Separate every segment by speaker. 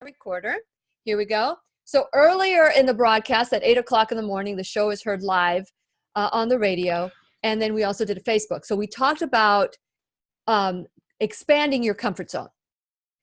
Speaker 1: recorder. Here we go. So earlier in the broadcast at 8 o'clock in the morning, the show is heard live on the radio. And then we also did a Facebook. So we talked about expanding your comfort zone.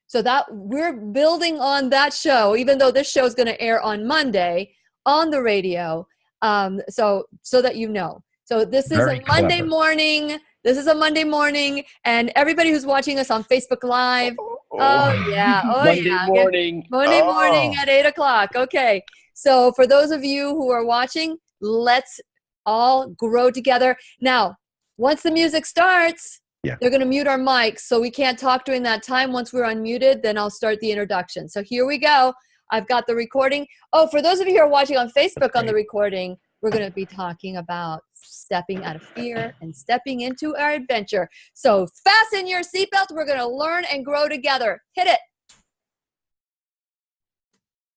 Speaker 1: So that we're building on that show, even though this show is going to air on Monday on the radio. So that you know. So this is
Speaker 2: Very
Speaker 1: a Monday
Speaker 2: clever.
Speaker 1: morning. This is a Monday morning, and everybody who's watching us on Facebook Live. Oh yeah.
Speaker 2: Monday morning.
Speaker 1: Monday morning at 8 o'clock. Okay. So for those of you who are watching, let's all grow together. Now, once the music starts, they're going to mute our mics, so we can't talk during that time. Once we're unmuted, then I'll start the introduction. So here we go. I've got the recording. Oh, for those of you who are watching on Facebook on the recording, we're going to be talking about stepping out of fear and stepping into our adventure. So fasten your seatbelt. We're going to learn and grow together. Hit it.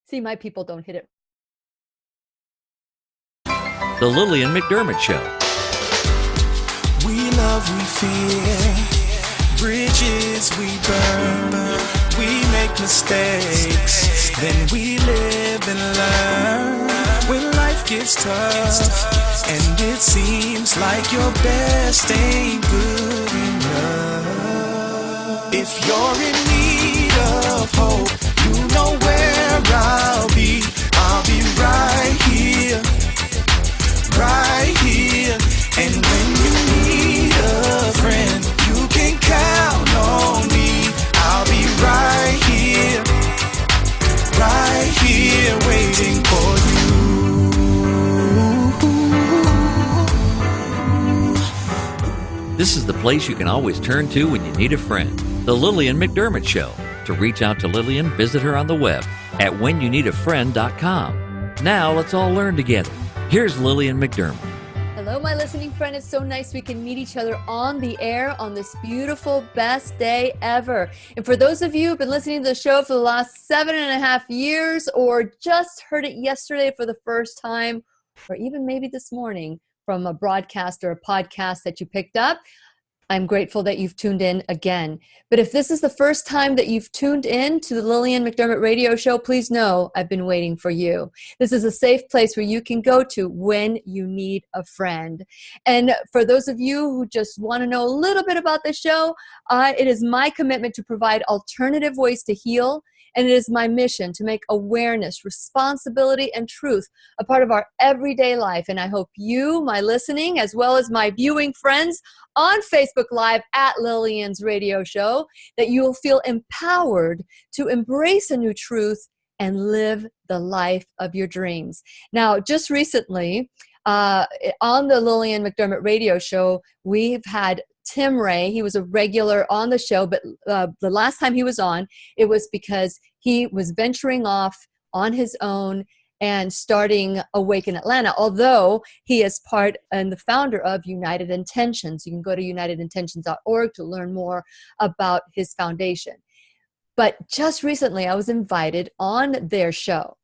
Speaker 1: See, my people don't hit it.
Speaker 3: The Lillian McDermott Show.
Speaker 4: We love, we fear, bridges we burn, we make mistakes, then we live and learn. When life gets tough, and it seems like your best ain't good enough. If you're in need of hope, you know where I'll be right here, right here. And when you need a friend, you can count on me. I'll be right here, waiting for
Speaker 3: you. This is the place you can always turn to when you need a friend. The Lillian McDermott Show. To reach out to Lillian, visit her on the web at whenyouneedafriend.com. Now let's all learn together. Here's Lillian McDermott.
Speaker 1: Hello, my listening friend. It's so nice we can meet each other on the air on this beautiful, best day ever. And for those of you who've been listening to the show for the last 7.5 years, or just heard it yesterday for the first time, or even maybe this morning from a broadcast or a podcast that you picked up, I'm grateful that you've tuned in again. But if this is the first time that you've tuned in to the Lillian McDermott Radio Show, please know I've been waiting for you. This is a safe place where you can go to when you need a friend. And for those of you who just want to know a little bit about the show, it is my commitment to provide alternative ways to heal. And it is my mission to make awareness, responsibility, and truth a part of our everyday life. And I hope you, my listening, as well as my viewing friends on Facebook Live at Lillian's Radio Show, that you will feel empowered to embrace a new truth and live the life of your dreams. Now, just recently, on the Lillian McDermott Radio Show, we've had Tim Ray. He was a regular on the show, but the last time he was on, it was because he was venturing off on his own and starting Awaken Atlanta, although he is part and the founder of United Intentions. You can go to unitedintentions.org to learn more about his foundation. But just recently, I was invited on their show,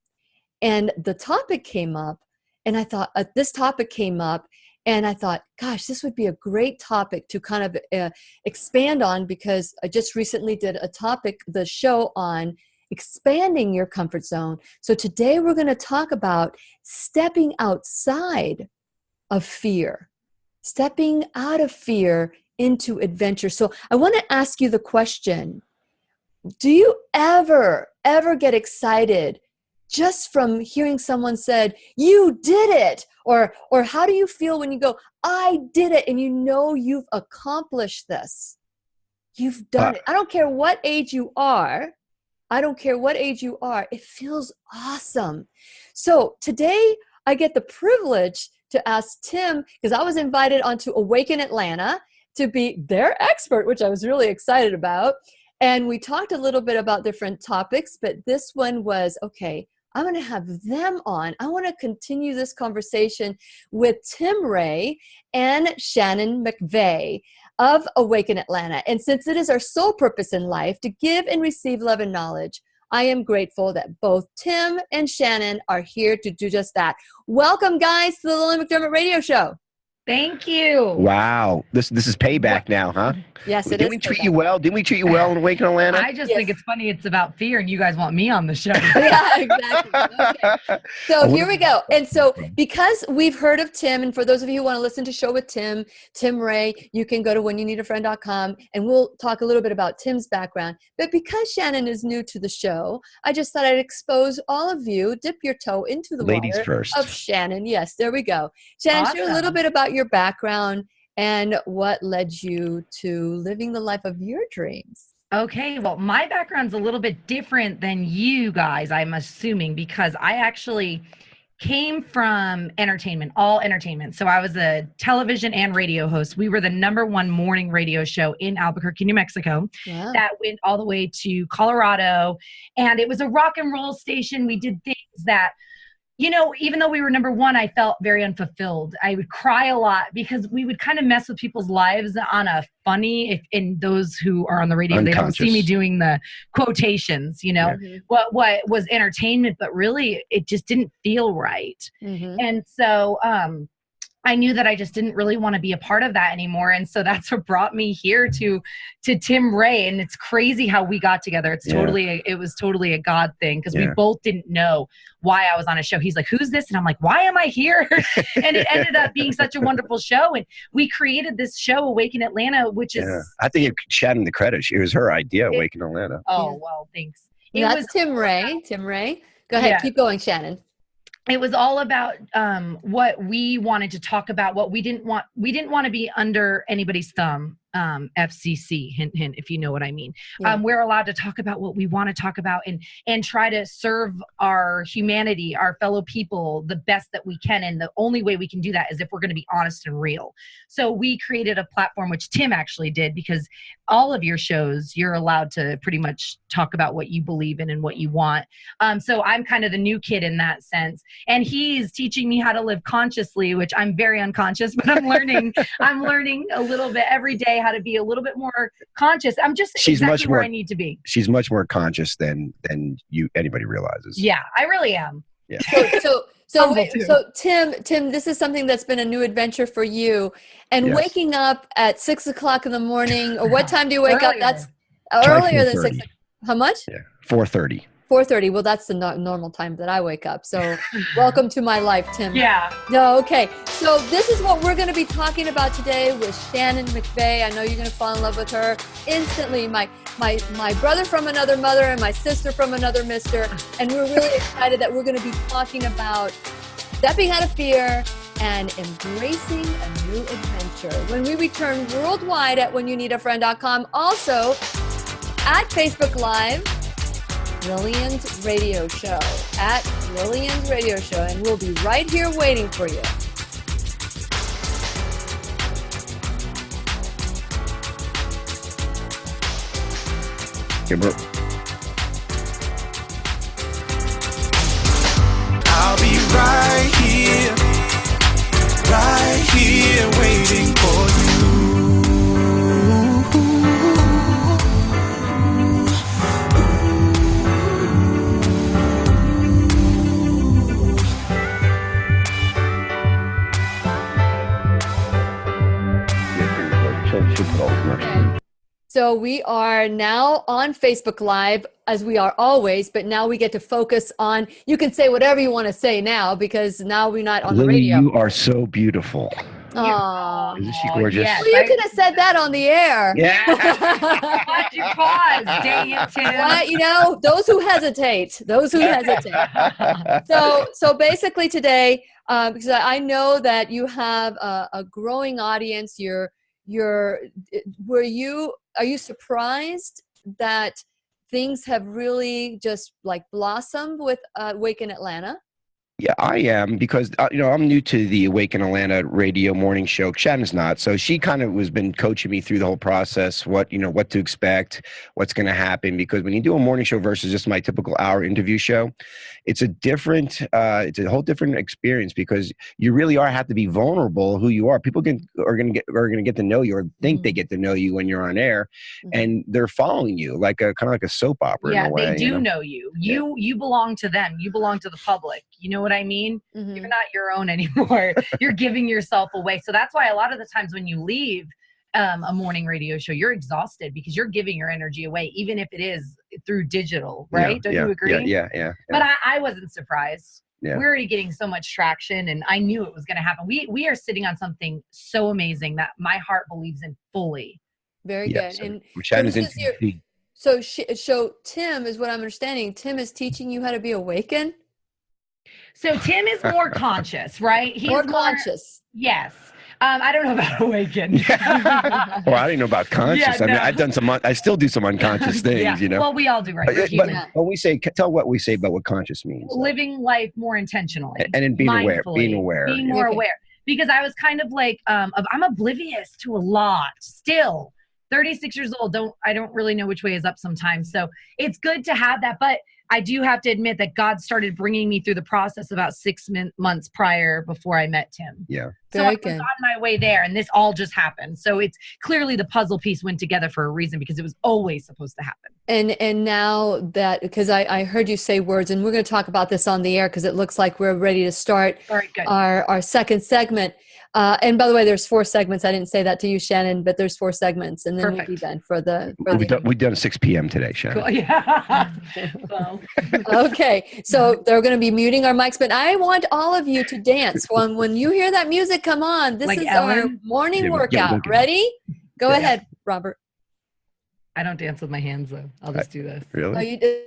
Speaker 1: and the topic came up, and I thought, this topic came up, and I thought, gosh, this would be a great topic to kind of expand on, because I just recently did the show on expanding your comfort zone. So today we're going to talk about stepping outside of fear, stepping out of fear into adventure. So I want to ask you the question, do you ever get excited just from hearing someone said, you did it? Or how do you feel when you go, I did it, and you know you've accomplished this? You've done it. I don't care what age you are. It feels awesome. So today I get the privilege to ask Tim, because I was invited onto Awaken Atlanta to be their expert, which I was really excited about. And we talked a little bit about different topics, but this one was, okay, I'm going to have them on. I want to continue this conversation with Tim Ray and Shannon McVey of Awaken Atlanta. And since it is our sole purpose in life to give and receive love and knowledge, I am grateful that both Tim and Shannon are here to do just that. Welcome, guys, to the Lillian McDermott Radio Show.
Speaker 2: Thank you.
Speaker 5: Wow. This is payback now, huh?
Speaker 1: Yes, it is.
Speaker 5: Didn't we treat you well? Didn't we treat you well in Awaken Atlanta?
Speaker 2: I just think it's funny. It's about fear, and you guys want me on the show.
Speaker 1: Yeah, exactly. Okay. So here we go. And so because we've heard of Tim, and for those of you who want to listen to Show with Tim Ray, you can go to whenyouneedafriend.com, and we'll talk a little bit about Tim's background. But because Shannon is new to the show, I just thought I'd expose all of you, dip your toe into the
Speaker 5: Ladies
Speaker 1: water
Speaker 5: first.
Speaker 1: of Shannon. Yes, there we go. Shannon,
Speaker 2: Awesome.
Speaker 1: share a little bit about your background and what led you to living the life of your dreams.
Speaker 2: Okay, well, my background's a little bit different than you guys, I'm assuming, because I actually came from entertainment, all entertainment. So I was a television and radio host. We were the #1 morning radio show in Albuquerque, New Mexico.
Speaker 1: Wow.
Speaker 2: That went all the way to Colorado. And it was a rock and roll station. We did things that, you know, even though we were #1, I felt very unfulfilled. I would cry a lot because we would kind of mess with people's lives on a funny, in those who are on the radio, they don't see me doing the quotations, you know, what was entertainment, but really it just didn't feel right. And so, I knew that I just didn't really want to be a part of that anymore. And so that's what brought me here to Tim Ray. And it's crazy how we got together. It's it was totally a God thing, because we both didn't know why I was on a show. He's like, who's this? And I'm like, why am I here? And it ended up being such a wonderful show. And we created this show, Awaken Atlanta, which is...
Speaker 5: I think you Shannon the credit. It was her idea, Awaken Atlanta.
Speaker 2: Oh, well, thanks.
Speaker 1: That's Tim Ray. Tim Ray. Go ahead. Keep going, Shannon.
Speaker 2: It was all about what we wanted to talk about, what we didn't want. We didn't want to be under anybody's thumb. FCC, hint, hint, if you know what I mean. We're allowed to talk about what we want to talk about and try to serve our humanity, our fellow people, the best that we can. And the only way we can do that is if we're going to be honest and real. So we created a platform, which Tim actually did, because all of your shows, you're allowed to pretty much talk about what you believe in and what you want. So I'm kind of the new kid in that sense. And he's teaching me how to live consciously, which I'm very unconscious, but I'm learning a little bit every day how to be a little bit more conscious. I'm just exactly where I need to be.
Speaker 5: She's much more conscious than anybody realizes.
Speaker 2: Yeah, I really am.
Speaker 5: Yeah.
Speaker 1: So Tim, this is something that's been a new adventure for you. And waking up at 6 o'clock in the morning, or what time do you wake up? That's earlier than 6. How much?
Speaker 5: Yeah, 4:30.
Speaker 1: 4:30. Well, that's the normal time that I wake up. So welcome to my life, Tim.
Speaker 2: Yeah.
Speaker 1: No, okay. So this is what we're going to be talking about today with Shannon McVey. I know you're going to fall in love with her instantly. My brother from another mother and my sister from another mister. And we're really excited that we're going to be talking about stepping out of fear and embracing a new adventure when we return worldwide at whenyouneedafriend.com. Also at Facebook Live, Lillian's Radio Show, at Lillian's Radio Show, and we'll be right here waiting for you.
Speaker 4: I'll be right here waiting for you.
Speaker 1: So we are now on Facebook Live, as we are always, but now we get to focus on, you can say whatever you want to say now, because now we're not on the radio.
Speaker 5: You are so beautiful.
Speaker 1: Aww.
Speaker 5: Isn't she gorgeous?
Speaker 2: Yes.
Speaker 1: Well, you could have said that on the air.
Speaker 5: Yeah.
Speaker 2: Why'd you pause? Dang it, Tim.
Speaker 1: Well, you know, those who hesitate. So basically today, because I know that you have a growing audience, are you surprised that things have really just like blossomed with Awaken Atlanta?
Speaker 5: Yeah, I am, because I'm new to the Awaken Atlanta radio morning show. Shannon's not, so she kind of has been coaching me through the whole process, what to expect, what's going to happen. Because when you do a morning show versus just my typical hour interview show, it's a whole different experience, because you really have to be vulnerable who you are. People are going to get to know you, or think they get to know you when you're on air, and they're following you like kind of like a soap opera.
Speaker 2: Yeah,
Speaker 5: in a way,
Speaker 2: they do know you. You belong to them. You belong to the public. You know what what I mean?
Speaker 1: Mhm.
Speaker 2: You're not your own anymore. You're giving yourself away. So that's why a lot of the times when you leave a morning radio show, you're exhausted because you're giving your energy away, even if it is through digital, right? Don't you agree?
Speaker 5: Yeah.
Speaker 2: But I wasn't surprised.
Speaker 5: Yeah.
Speaker 2: We're already getting so much traction, and I knew it was going to happen. We are sitting on something so amazing that my heart believes in fully.
Speaker 1: Very good. And
Speaker 5: Shannon's
Speaker 1: this is so Tim is what I'm understanding. Tim is teaching you how to be awakened.
Speaker 2: So Tim is more conscious, right? He's
Speaker 1: more conscious.
Speaker 2: Yes. I don't know about Awaken.
Speaker 5: Well, I didn't know about conscious.
Speaker 2: Yeah,
Speaker 5: I mean,
Speaker 2: no.
Speaker 5: I've done I still do some unconscious things, you know.
Speaker 2: Well, we all do, right? We're
Speaker 5: But
Speaker 2: human.
Speaker 5: when we say, tell what we say about what conscious means.
Speaker 2: Living life more intentionally.
Speaker 5: And in being aware. Being
Speaker 2: more aware. Because I was kind of like, I'm oblivious to a lot still. 36 years old, I don't really know which way is up sometimes. So it's good to have that. But I do have to admit that God started bringing me through the process about 6 months prior before I met Tim.
Speaker 5: Yeah.
Speaker 2: So I was on my way there, and this all just happened. So it's clearly the puzzle piece went together for a reason, because it was always supposed to happen.
Speaker 1: And now that, because I heard you say words, and we're going to talk about this on the air because it looks like we're ready to start our second segment. And by the way, there's 4 segments. I didn't say that to you, Shannon, but there's 4 segments, and then we'll be done for the.
Speaker 5: We've done 6 p.m. today, Shannon.
Speaker 2: Cool. Yeah. Well.
Speaker 1: Okay, so they're going to be muting our mics, but I want all of you to dance. When you hear that music come on, this
Speaker 2: like
Speaker 1: is
Speaker 2: Ellen?
Speaker 1: our morning workout. Ready? Go ahead, Robert.
Speaker 2: I don't dance with my hands, though. I'll just do this.
Speaker 5: Really?
Speaker 1: Oh, you did.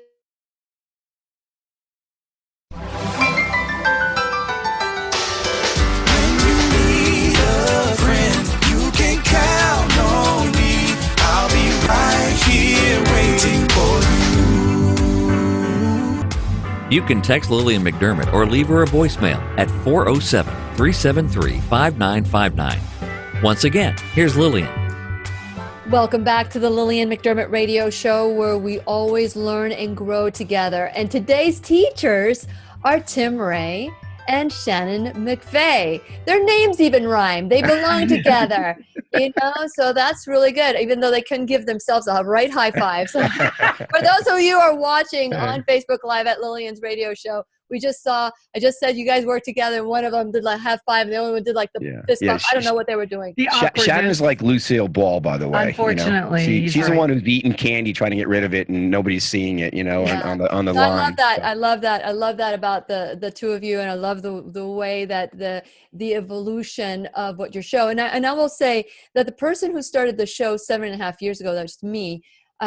Speaker 4: Count on me, I'll be right here waiting for you.
Speaker 3: You can text Lillian McDermott or leave her a voicemail at 407-373-5959. Once again, here's Lillian.
Speaker 1: Welcome back to the Lillian McDermott Radio Show, where we always learn and grow together. And today's teachers are Tim Ray and Shannon McVey. Their names even rhyme. They belong together, so that's really good, even though they couldn't give themselves a right high five. So for those of you who are watching on Facebook Live at Lillian's Radio Show, I just said you guys worked together, and one of them did like half five, and the other one did like the fist bump. I don't know what they were doing.
Speaker 5: Shannon's like Lucille Ball, by the way.
Speaker 2: Unfortunately,
Speaker 5: she's the one who's eating candy, trying to get rid of it, and nobody's seeing it. On the line.
Speaker 1: I love that. I love that. I love that about the two of you, and I love the way that the evolution of what your show. And I will say that the person who started the show 7.5 years ago, that's me.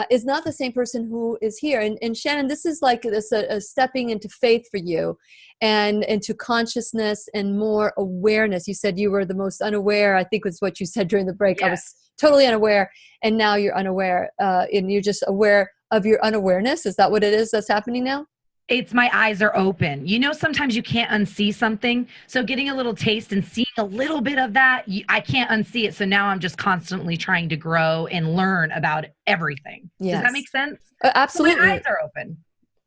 Speaker 1: Is not the same person who is here. And Shannon, this is like a stepping into faith for you and into consciousness and more awareness. You said you were the most unaware, I think was what you said during the break.
Speaker 2: Yes.
Speaker 1: I was totally unaware, and now you're unaware, and you're just aware of your unawareness. Is that what it is that's happening now?
Speaker 2: It's my eyes are open. Sometimes you can't unsee something. So getting a little taste and seeing a little bit of that, I can't unsee it. So now I'm just constantly trying to grow and learn about everything. Yes. Does that make sense?
Speaker 1: Absolutely.
Speaker 2: So my eyes are open.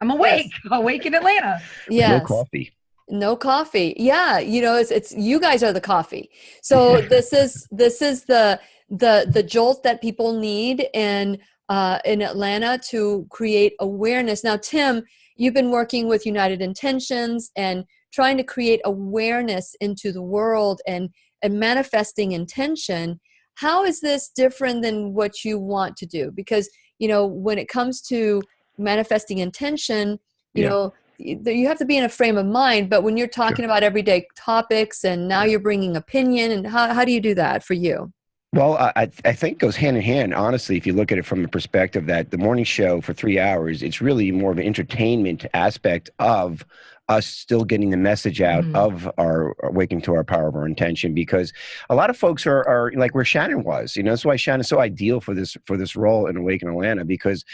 Speaker 2: I'm awake. Yes. Awake in Atlanta.
Speaker 1: Yes.
Speaker 5: No coffee.
Speaker 1: No coffee. Yeah. It's you guys are the coffee. So this is the jolt that people need in Atlanta to create awareness. Now, Tim, you've been working with United Intentions and trying to create awareness into the world and manifesting intention. How is this different than what you want to do? Because, when it comes to manifesting intention, you have to be in a frame of mind. But when you're talking about everyday topics and now you're bringing opinion, and how do you do that for you?
Speaker 5: Well, I think it goes hand in hand, honestly, if you look at it from the perspective that the morning show for 3 hours, it's really more of an entertainment aspect of us still getting the message out of our awakening to our power of our intention, because a lot of folks are like where Shannon was. That's why Shannon's so ideal for this role in Awaken Atlanta, because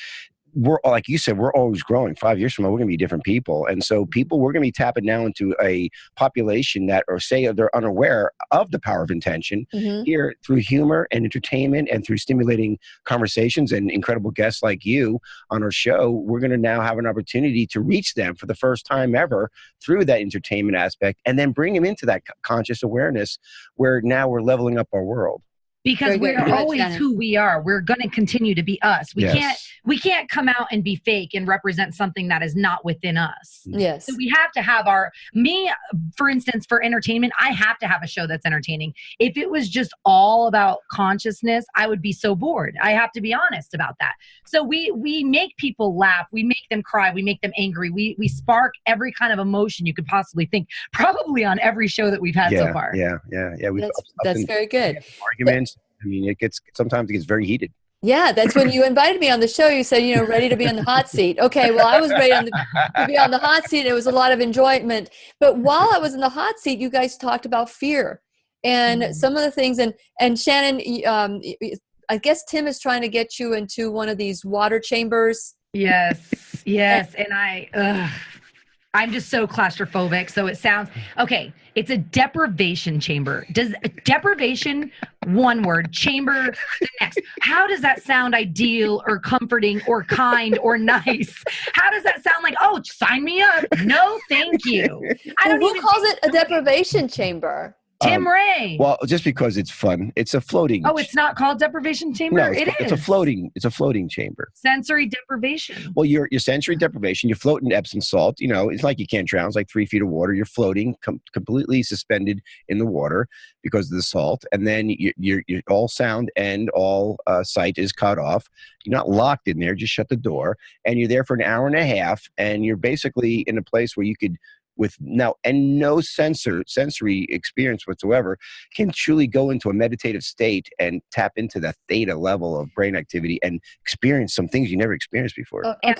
Speaker 5: we're, like you said, we're always growing. 5 years from now, we're going to be different people. And so we're going to be tapping now into a population that, or say they're unaware of the power of intention here through humor and entertainment and through stimulating conversations and incredible guests like you on our show. We're going to now have an opportunity to reach them for the first time ever through that entertainment aspect, and then bring them into that conscious awareness where now we're leveling up our world.
Speaker 2: because
Speaker 1: Very good.
Speaker 2: we're
Speaker 1: Go ahead,
Speaker 2: always
Speaker 1: Shannon.
Speaker 2: who we are. We're going to continue to be us.
Speaker 5: Yes.
Speaker 2: We can't come out and be fake and represent something that is not within us.
Speaker 1: Yes.
Speaker 2: So we have to have for instance, for entertainment, I have to have a show that's entertaining. If it was just all about consciousness, I would be so bored. I have to be honest about that. So we make people laugh. We make them cry. We make them angry. We spark every kind of emotion you could possibly think, probably on every show that we've had so far.
Speaker 5: Yeah.
Speaker 1: That's very good.
Speaker 5: Arguments. I mean, sometimes it gets very heated.
Speaker 1: Yeah, that's when you invited me on the show. You said, ready to be on the hot seat. Okay, well, I was ready to be on the hot seat. It was a lot of enjoyment. But while I was in the hot seat, you guys talked about fear and some of the things. And Shannon, I guess Tim is trying to get you into one of these water chambers.
Speaker 2: Yes. And I'm just so claustrophobic. So it sounds, okay, it's a deprivation chamber. Does deprivation, one word, chamber, the next. How does that sound ideal or comforting or kind or nice? How does that sound like, oh, sign me up? No, thank you.
Speaker 1: Who calls it a deprivation chamber?
Speaker 2: Tim Ray.
Speaker 5: Well, just because it's fun. It's a floating.
Speaker 2: Oh, it's not called deprivation chamber?
Speaker 5: No,
Speaker 2: it is.
Speaker 5: It's a floating chamber.
Speaker 2: Sensory deprivation.
Speaker 5: Well, your sensory deprivation, you float in Epsom salt. It's like you can't drown. It's like 3 feet of water. You're floating completely suspended in the water because of the salt. And then you're all sound and all sight is cut off. You're not locked in there. Just shut the door. And you're there for an hour and a half. And you're basically in a place where you could, with no sensory experience whatsoever, can truly go into a meditative state and tap into that theta level of brain activity and experience some things you never experienced before.
Speaker 1: Okay,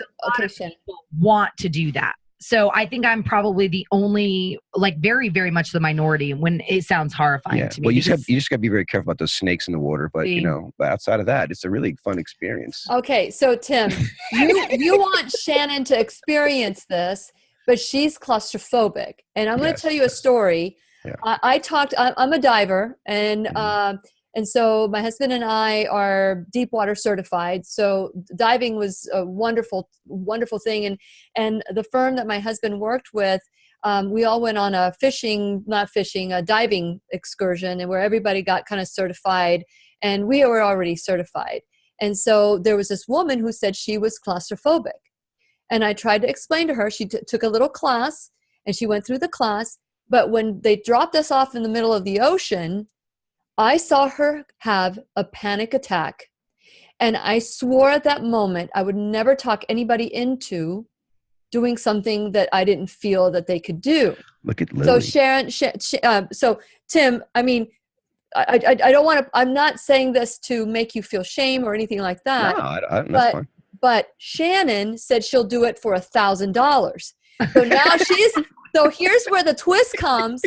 Speaker 1: Shannon.
Speaker 2: People want to do that. So I think I'm probably the only, very, very much the minority when it sounds horrifying to me.
Speaker 5: Well, you just got to be very careful about those snakes in the water. But, but outside of that, it's a really fun experience.
Speaker 1: Okay, so Tim, you want Shannon to experience this, but she's claustrophobic. And I'm going to tell you a story.
Speaker 5: Yeah.
Speaker 1: I'm a diver, and so my husband and I are deep water certified. So diving was a wonderful, wonderful thing. And the firm that my husband worked with, we all went on a diving excursion, and where everybody got kind of certified, and we were already certified. And so there was this woman who said she was claustrophobic. And I tried to explain to her, she took a little class and she went through the class. But when they dropped us off in the middle of the ocean, I saw her have a panic attack. And I swore at that moment I would never talk anybody into doing something that I didn't feel that they could do.
Speaker 5: Look at Lily.
Speaker 1: So Tim, I mean, I don't want to, I'm not saying this to make you feel shame or anything like that.
Speaker 5: No, that's fine.
Speaker 1: But Shannon said she'll do it for $1,000. So now so here's where the twist comes,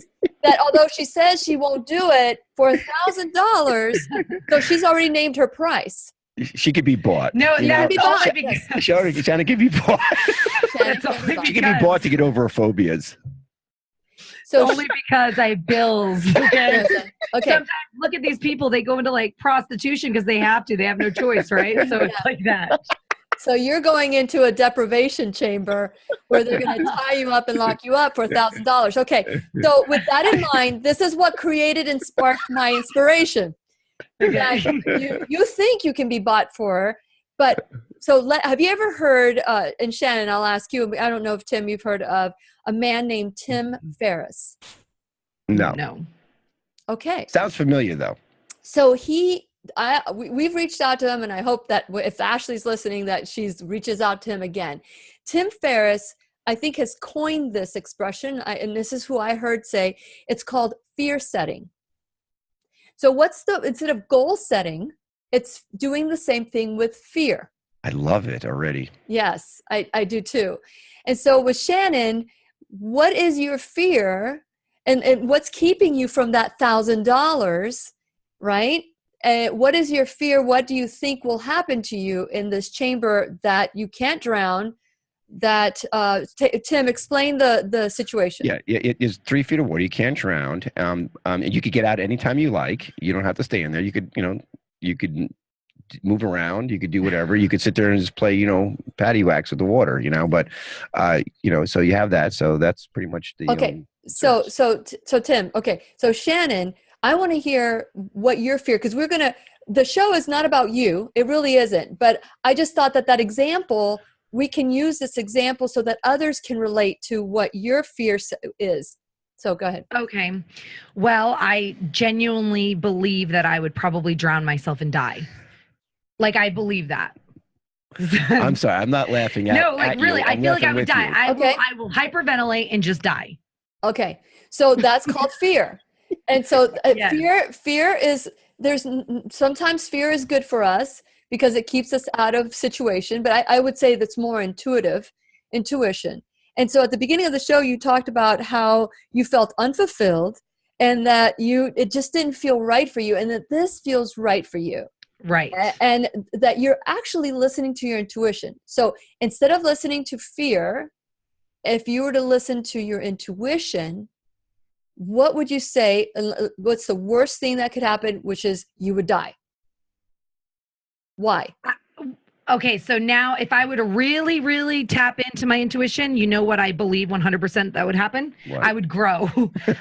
Speaker 1: that although she says she won't do it for $1,000, so she's already named her price.
Speaker 5: She could be bought.
Speaker 2: No,
Speaker 1: Shannon
Speaker 5: could be bought. She could be bought to get over her phobias.
Speaker 1: So
Speaker 2: only because I have bills. Okay. Sometimes look at these people, they go into prostitution because they have to. They have no choice, right? So it's like that.
Speaker 1: So you're going into a deprivation chamber where they're going to tie you up and lock you up for $1,000. Okay. So with that in mind, this is what created and sparked my inspiration. Okay. You think you can be bought for, but have you ever heard, and Shannon, I'll ask you, I don't know if Tim, you've heard of a man named Tim Ferriss?
Speaker 5: No.
Speaker 1: Okay.
Speaker 5: Sounds familiar though.
Speaker 1: So we've reached out to him, and I hope that if Ashley's listening, that she reaches out to him again. Tim Ferriss, I think, has coined this expression, and this is who I heard say, it's called fear setting. So instead of goal setting, it's doing the same thing with fear.
Speaker 5: I love it already.
Speaker 1: Yes, I do too. And so with Shannon, what is your fear, and what's keeping you from that $1,000, right? What is your fear? What do you think will happen to you in this chamber that you can't drown? Tim, explain the situation.
Speaker 5: Yeah, it is 3 feet of water. You can't drown. And you could get out anytime you like. You don't have to stay in there. You could move around. You could do whatever. You could sit there and just play, patty wax with the water, but, so you have that. So that's pretty much the,
Speaker 1: okay. So Tim, okay. So Shannon, I want to hear what your fear, because the show is not about you. It really isn't. But I just thought that example, we can use this example so that others can relate to what your fear is. So go ahead.
Speaker 2: Okay. Well, I genuinely believe that I would probably drown myself and die. Like, I believe that.
Speaker 5: I'm sorry. I'm not laughing at
Speaker 2: No, like
Speaker 5: at
Speaker 2: really,
Speaker 5: you.
Speaker 2: I
Speaker 5: I'm
Speaker 2: feel like I
Speaker 5: laughing
Speaker 2: would
Speaker 5: with
Speaker 2: die.
Speaker 5: you.
Speaker 2: I will hyperventilate and just die.
Speaker 1: Okay. So that's called fear. And so
Speaker 2: Yes.
Speaker 1: fear is, sometimes fear is good for us because it keeps us out of situation. But I would say that's more intuition. And so at the beginning of the show, you talked about how you felt unfulfilled and that it just didn't feel right for you, and that this feels right for you.
Speaker 2: Right.
Speaker 1: And that you're actually listening to your intuition. So instead of listening to fear, if you were to listen to your intuition, what would you say? What's the worst thing that could happen, which is you would die? Why?
Speaker 2: Okay, so now if I were to really, really tap into my intuition, you know what I believe 100% that would happen?
Speaker 5: What?
Speaker 2: I would grow.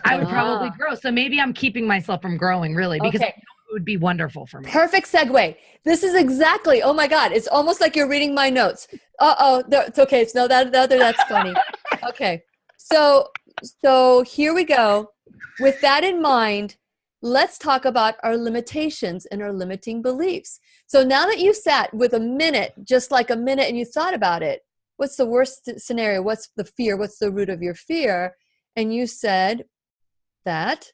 Speaker 2: I would probably grow. So maybe I'm keeping myself from growing, really, because I know it would be wonderful for me.
Speaker 1: Perfect segue. This is exactly, oh my God, it's almost like you're reading my notes. It's okay. No, that's funny. Okay. So here we go. With that in mind, let's talk about our limitations and our limiting beliefs. So now that you sat with just like a minute, and you thought about it, what's the worst scenario? What's the fear? What's the root of your fear? And you said that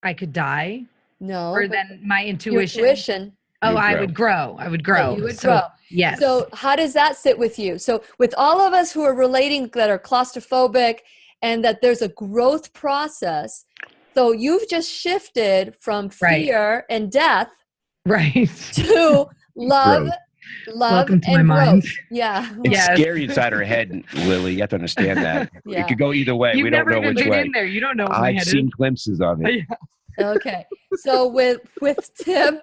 Speaker 2: I could die.
Speaker 1: No.
Speaker 2: Or then my intuition.
Speaker 1: Your intuition.
Speaker 2: Oh, I would grow. I would grow.
Speaker 1: You would grow.
Speaker 2: Yes.
Speaker 1: So how does that sit with you? So with all of us who are relating, that are claustrophobic, and that there's a growth process. So you've just shifted from fear and death, to love,
Speaker 2: Welcome to
Speaker 1: and
Speaker 2: my
Speaker 1: growth.
Speaker 2: mind.
Speaker 1: Yeah.
Speaker 5: It's scary inside her head, Lily. You have to understand that.
Speaker 1: Yeah.
Speaker 5: It could go either way.
Speaker 2: You've
Speaker 5: We don't
Speaker 2: never
Speaker 5: know
Speaker 2: even
Speaker 5: which
Speaker 2: been
Speaker 5: way.
Speaker 2: in there. You don't know what my
Speaker 5: I've
Speaker 2: head
Speaker 5: seen
Speaker 2: is.
Speaker 5: glimpses of it.
Speaker 1: Okay. So with Tim.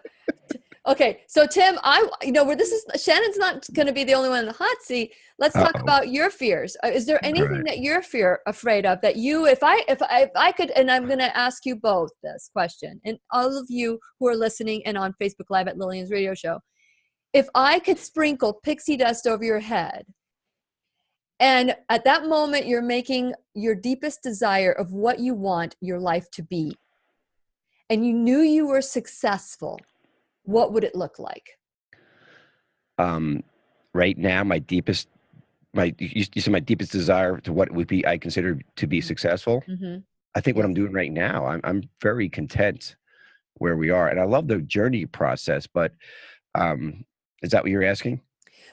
Speaker 1: Okay, so Tim, Shannon's not going to be the only one in the hot seat. Let's talk about your fears. Is there anything that you're afraid of that if I could, and I'm going to ask you both this question, and all of you who are listening and on Facebook Live at Lillian's radio show, if I could sprinkle pixie dust over your head, and at that moment you're making your deepest desire of what you want your life to be, and you knew you were successful, what would it look like?
Speaker 5: Right now, you said my deepest desire to what would be I consider to be successful.
Speaker 1: Mm-hmm.
Speaker 5: I think what I'm doing right now, I'm very content where we are, and I love the journey process. But is that what you're asking?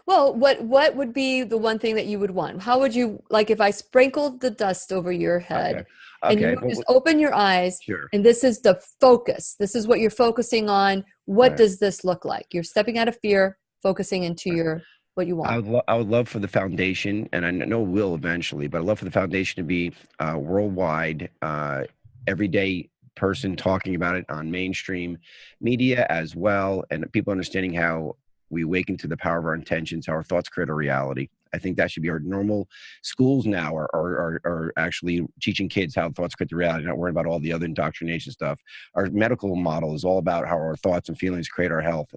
Speaker 1: Well, what would be the one thing that you would want? How would you like if I sprinkled the dust over your head? And you just open your eyes,
Speaker 5: sure.
Speaker 1: And this is the focus. This is what you're focusing on. What does this look like? You're stepping out of fear, focusing into what you want.
Speaker 5: I would love for the foundation, and I know it will eventually, but I'd love for the foundation to be worldwide, everyday person talking about it on mainstream media as well, and people understanding how we awaken to the power of our intentions, how our thoughts create a reality. I think that should be our normal. Schools now are actually teaching kids how thoughts create the reality, not worrying about all the other indoctrination stuff. Our medical model is all about how our thoughts and feelings create our health.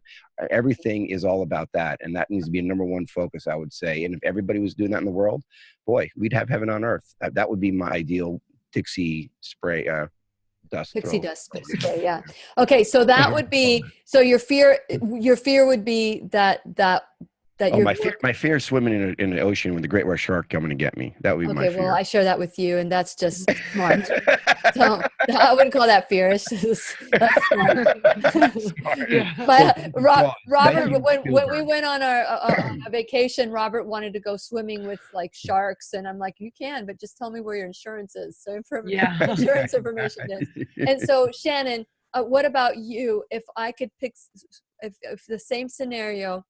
Speaker 5: Everything is all about that, and that needs to be a number one focus, I would say. And if everybody was doing that in the world, boy, we'd have heaven on earth. That would be my ideal Dixie spray.
Speaker 1: Pixie dust spray, yeah. Okay, so that would be, so your fear would be that
Speaker 5: my fear is swimming in an ocean with a great white shark coming to get me. That would be my fear.
Speaker 1: Okay, well, I share that with you, and that's just smart. So I wouldn't call that fear. It's just that's smart. But Robert, when we went on our vacation, Robert wanted to go swimming with like sharks, and I'm like, you can, but just tell me where your insurance is. So insurance information is. And so Shannon, what about you? If I could pick, if the same scenario,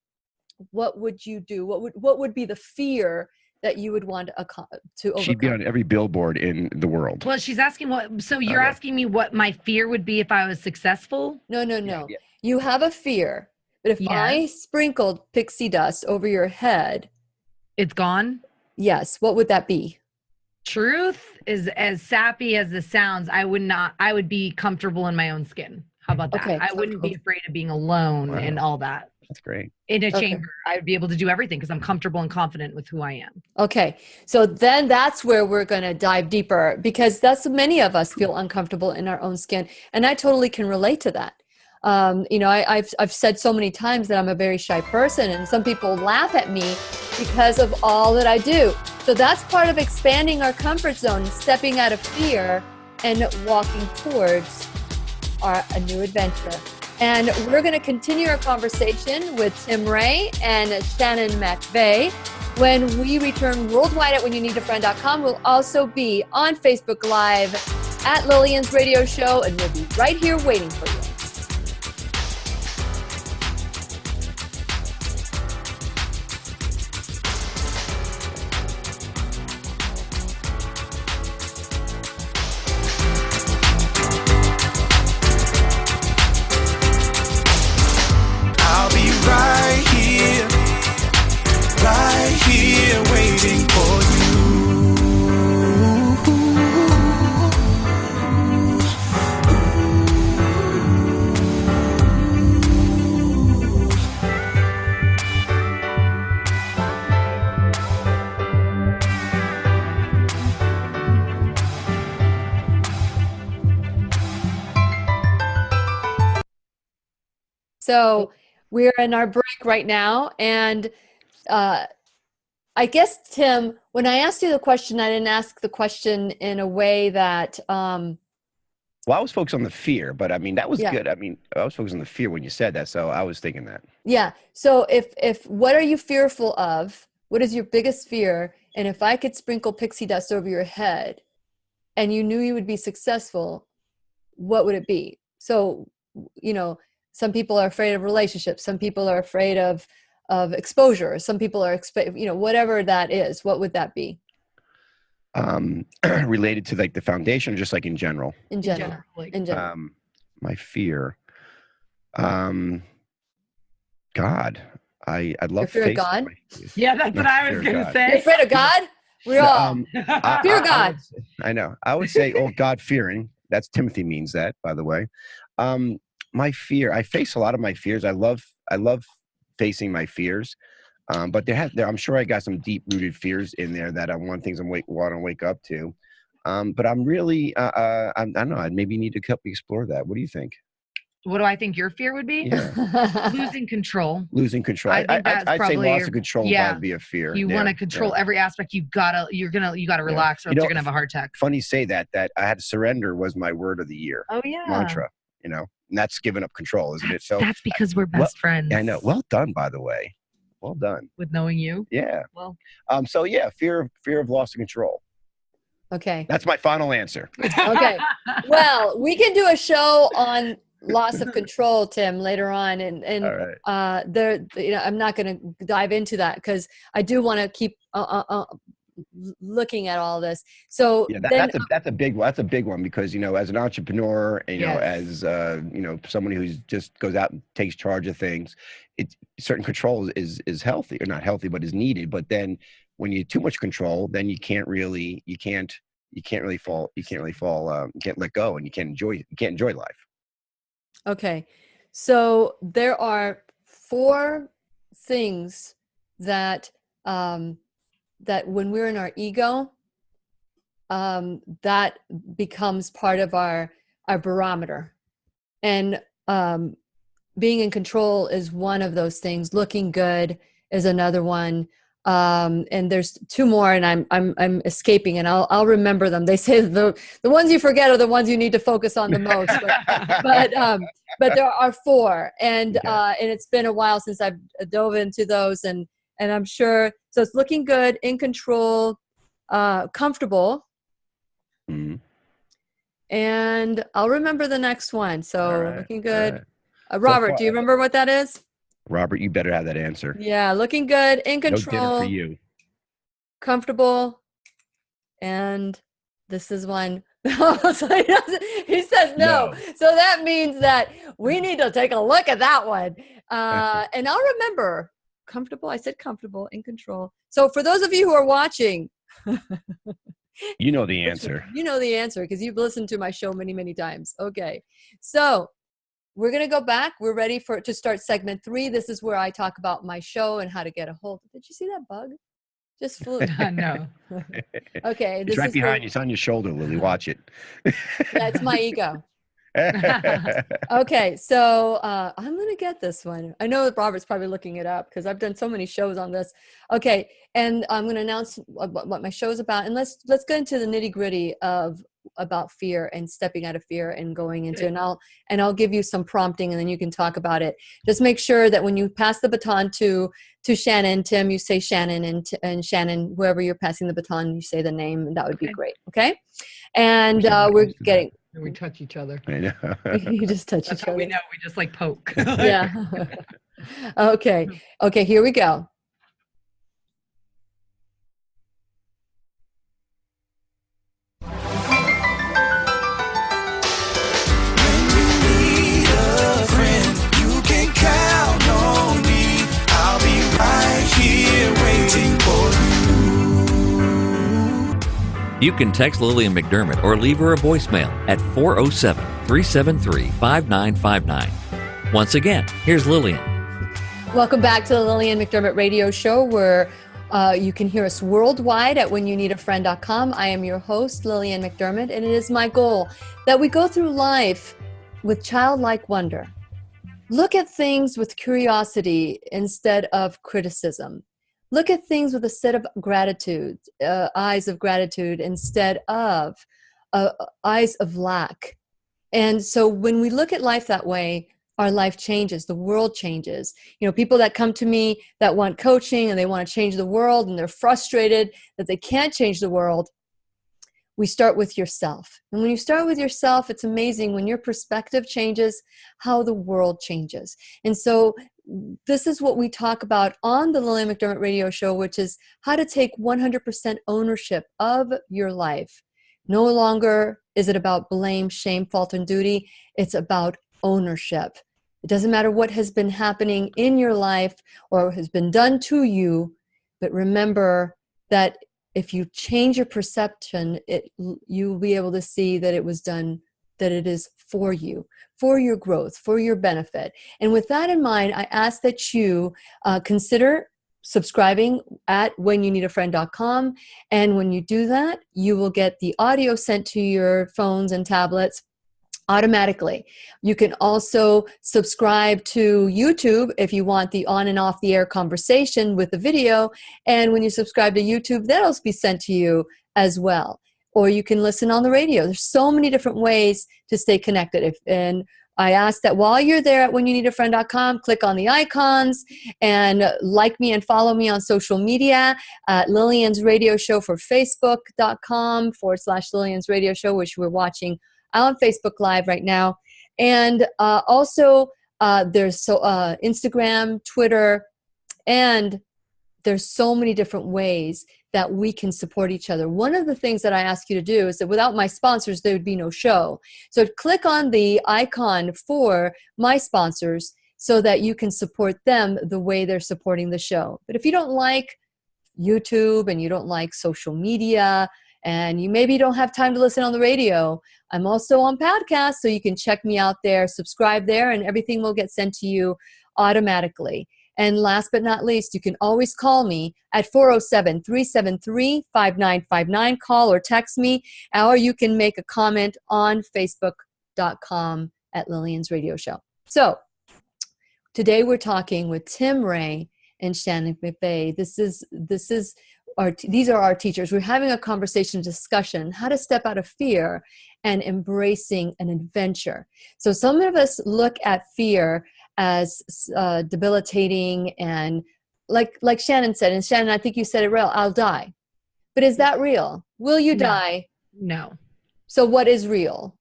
Speaker 1: what would you do? What would be the fear that you would want to overcome?
Speaker 5: She'd be on every billboard in the world.
Speaker 2: Well, she's asking so you're asking me what my fear would be if I was successful?
Speaker 1: No. Yeah. You have a fear, but if I sprinkled pixie dust over your head,
Speaker 2: it's gone?
Speaker 1: Yes. What would that be?
Speaker 2: Truth as sappy as this sounds, I would be comfortable in my own skin. How about that?
Speaker 1: Okay.
Speaker 2: I wouldn't be afraid of being alone
Speaker 5: Wow.
Speaker 2: and all that.
Speaker 5: That's great.
Speaker 2: In a
Speaker 1: Okay.
Speaker 2: chamber, I would be able to do everything because I'm comfortable and confident with who I am.
Speaker 1: Okay. So then that's where we're going to dive deeper, because many of us feel uncomfortable in our own skin. And I totally can relate to that. I've said so many times that I'm a very shy person, and some people laugh at me because of all that I do. So that's part of expanding our comfort zone, stepping out of fear and walking towards a new adventure. And we're going to continue our conversation with Tim Ray and Shannon McVey when we return worldwide at whenyouneedafriend.com. We'll also be on Facebook Live at Lillian's radio show, and we'll be right here waiting for you.
Speaker 4: Right here waiting for
Speaker 1: So we're in our break right now, and I guess, Tim, when I asked you the question, I didn't ask the question in a way that
Speaker 5: Well, I was focused on the fear, but I mean, that was good. I mean, I was focused on the fear when you said that, so I was thinking that.
Speaker 1: Yeah. So if what are you fearful of? What is your biggest fear? And if I could sprinkle pixie dust over your head and you knew you would be successful, what would it be? So, some people are afraid of relationships. Some people are afraid of exposure. Some people are, whatever that is, what would that be?
Speaker 5: Related to like the foundation, or just like in general?
Speaker 1: In general.
Speaker 5: My fear. God, I'd love
Speaker 1: You're afraid of God?
Speaker 2: Yeah, that's what I was going to say.
Speaker 1: You're afraid of God? We're all. Fear God.
Speaker 5: I know. I would say, God fearing. That's Timothy means that, by the way. My fear. I face a lot of my fears. I love facing my fears. But I'm sure I got some deep rooted fears in there that I want to wake up to. But I'm really, I don't know. I maybe need to help me explore that. What do you think?
Speaker 2: What do I think your fear would be?
Speaker 5: Yeah.
Speaker 2: Losing control.
Speaker 5: Losing control.
Speaker 2: I think that's
Speaker 5: I'd say
Speaker 2: probably
Speaker 5: loss of control would probably be a fear.
Speaker 2: You want to control every aspect. You gotta relax, or else you're gonna have a heart attack.
Speaker 5: Funny you say that I had surrender was my word of the year.
Speaker 2: Oh yeah.
Speaker 5: Mantra. And that's giving up control, isn't it? So
Speaker 2: that's because we're best friends.
Speaker 5: I know. Well done, by the way. Well done.
Speaker 2: With knowing you.
Speaker 5: Yeah.
Speaker 2: Well.
Speaker 5: So yeah, fear of loss of control.
Speaker 1: Okay.
Speaker 5: That's my final answer.
Speaker 1: Okay. Well, we can do a show on loss of control, Tim, later on, and
Speaker 5: All right.
Speaker 1: I'm not going to dive into that because I do want to keep looking at all this. So
Speaker 5: yeah, that's a big one because as an entrepreneur, as someone who's just goes out and takes charge of things, certain control is healthy, or not healthy, but is needed. But then when you too much control, then you can't let go, and you can't enjoy life.
Speaker 1: Okay. So there are 4 things that that when we're in our ego, that becomes part of our barometer. And being in control is one of those things. Looking good is another one. And there's 2 more, and I'm escaping, and I'll remember them. They say the ones you forget are the ones you need to focus on the most. But there are 4, and it's been a while since I've dove into those, and I'm sure. So it's looking good, in control, comfortable, and I'll remember the next one. So looking good. Robert, do you remember what that is?
Speaker 5: Robert, you better have that answer.
Speaker 1: Yeah, looking good, in control.
Speaker 5: No dinner for you.
Speaker 1: Comfortable, and this is one. So he says no. So that means that we need to take a look at that one. And I'll remember comfortable. I said comfortable, in control. So for those of you who are watching,
Speaker 5: You know the answer.
Speaker 1: You know the answer because you've listened to my show many, many times. Okay. So we're going to go back. We're ready to start segment 3. This is where I talk about my show and how to get a hold. Did you see that bug? Just flew.
Speaker 2: No.
Speaker 1: Okay.
Speaker 5: It's right behind you. It's on your shoulder, Lily. Watch it.
Speaker 1: That's my ego. Okay, so I'm going to get this one. I know Robert's probably looking it up because I've done so many shows on this. Okay, and I'm going to announce what my show is about, and let's get into the nitty gritty about fear and stepping out of fear and going into. And I'll give you some prompting, and then you can talk about it. Just make sure that when you pass the baton to Shannon, Tim, you say Shannon, and Shannon, whoever you're passing the baton, you say the name, and that would be great. Okay, and we're getting.
Speaker 2: We touch each other.
Speaker 5: I know.
Speaker 1: You just touch
Speaker 2: That's
Speaker 1: each
Speaker 2: how
Speaker 1: other.
Speaker 2: we know. We just like poke.
Speaker 1: Yeah. Okay, here we go.
Speaker 4: When you need a friend, you can count on me. I'll be right here waiting for you.
Speaker 3: You can text Lillian McDermott or leave her a voicemail at 407-373-5959. Once again, here's Lillian.
Speaker 1: Welcome back to the Lillian McDermott Radio Show, where you can hear us worldwide at whenyounneedafriend.com. I am your host, Lillian McDermott, and it is my goal that we go through life with childlike wonder. Look at things with curiosity instead of criticism. Look at things with a set of gratitude, eyes of gratitude instead of eyes of lack. And so when we look at life that way, our life changes, the world changes. You know, people that come to me that want coaching and they want to change the world and they're frustrated that they can't change the world. We start with yourself. And when you start with yourself, it's amazing when your perspective changes, how the world changes. And so this is what we talk about on the Lillian McDermott Radio Show, which is how to take 100% ownership of your life. No longer is it about blame, shame, fault, and duty. It's about ownership. It doesn't matter what has been happening in your life or has been done to you, but remember that if you change your perception, you'll be able to see that it was done, that it is for you, for your growth, for your benefit. And with that in mind, I ask that you consider subscribing at whenyounneedafriend.com. And when you do that, you will get the audio sent to your phones and tablets automatically. You can also subscribe to YouTube if you want the on and off the air conversation with the video. And when you subscribe to YouTube, that'll be sent to you as well. Or you can listen on the radio. There's so many different ways to stay connected. And I ask that while you're there at whenyounneedafriend.com, click on the icons and like me and follow me on social media at Lillian's Radio Show for Facebook.com/Lillian's Radio Show, which we're watching on Facebook Live right now. And also there's Instagram, Twitter, and there's so many different ways that we can support each other. One of the things that I ask you to do is that without my sponsors, there would be no show. So click on the icon for my sponsors so that you can support them the way they're supporting the show. But if you don't like YouTube and you don't like social media and you maybe don't have time to listen on the radio, I'm also on podcast, so you can check me out there, subscribe there, and everything will get sent to you automatically. And last but not least, you can always call me at 407-373-5959. Call or text me, or you can make a comment on Facebook.com at Lillian's Radio Show. So today we're talking with Tim Ray and Shannon McVey. These are our teachers. We're having a conversation, discussion, how to step out of fear and embracing an adventure. So some of us look at fear as debilitating and like Shannon said, and Shannon, I think you said it real, I'll die. But is that real? Will you die?
Speaker 2: No.
Speaker 1: So what is real?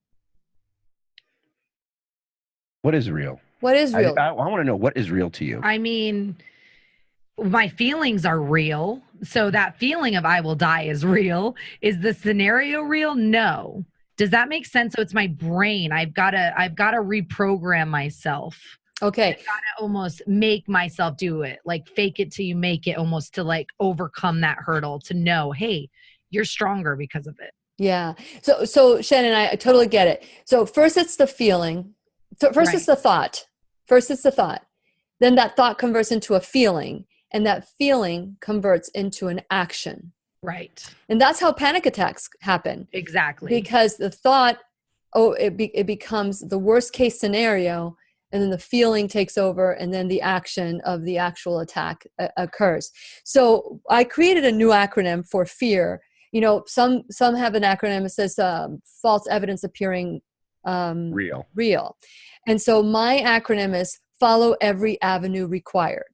Speaker 5: What is real?
Speaker 1: What is real?
Speaker 5: I want to know what is real to you.
Speaker 2: I mean, my feelings are real. So that feeling of I will die is real. Is the scenario real? No. Does that make sense? So it's my brain. I've got to reprogram myself.
Speaker 1: Okay.
Speaker 2: I've got to almost make myself do it. Like fake it till you make it, almost to like overcome that hurdle, to know, hey, you're stronger because of it.
Speaker 1: Yeah. So Shannon, I totally get it. So first it's the feeling. So first it's the thought. First it's the thought. Then that thought converts into a feeling, and that feeling converts into an action.
Speaker 2: Right.
Speaker 1: And that's how panic attacks happen.
Speaker 2: Exactly.
Speaker 1: Because the thought, it becomes the worst case scenario, and then the feeling takes over, and then the action of the actual attack occurs. So I created a new acronym for fear. You know, some have an acronym that says false evidence appearing real. And so my acronym is follow every avenue required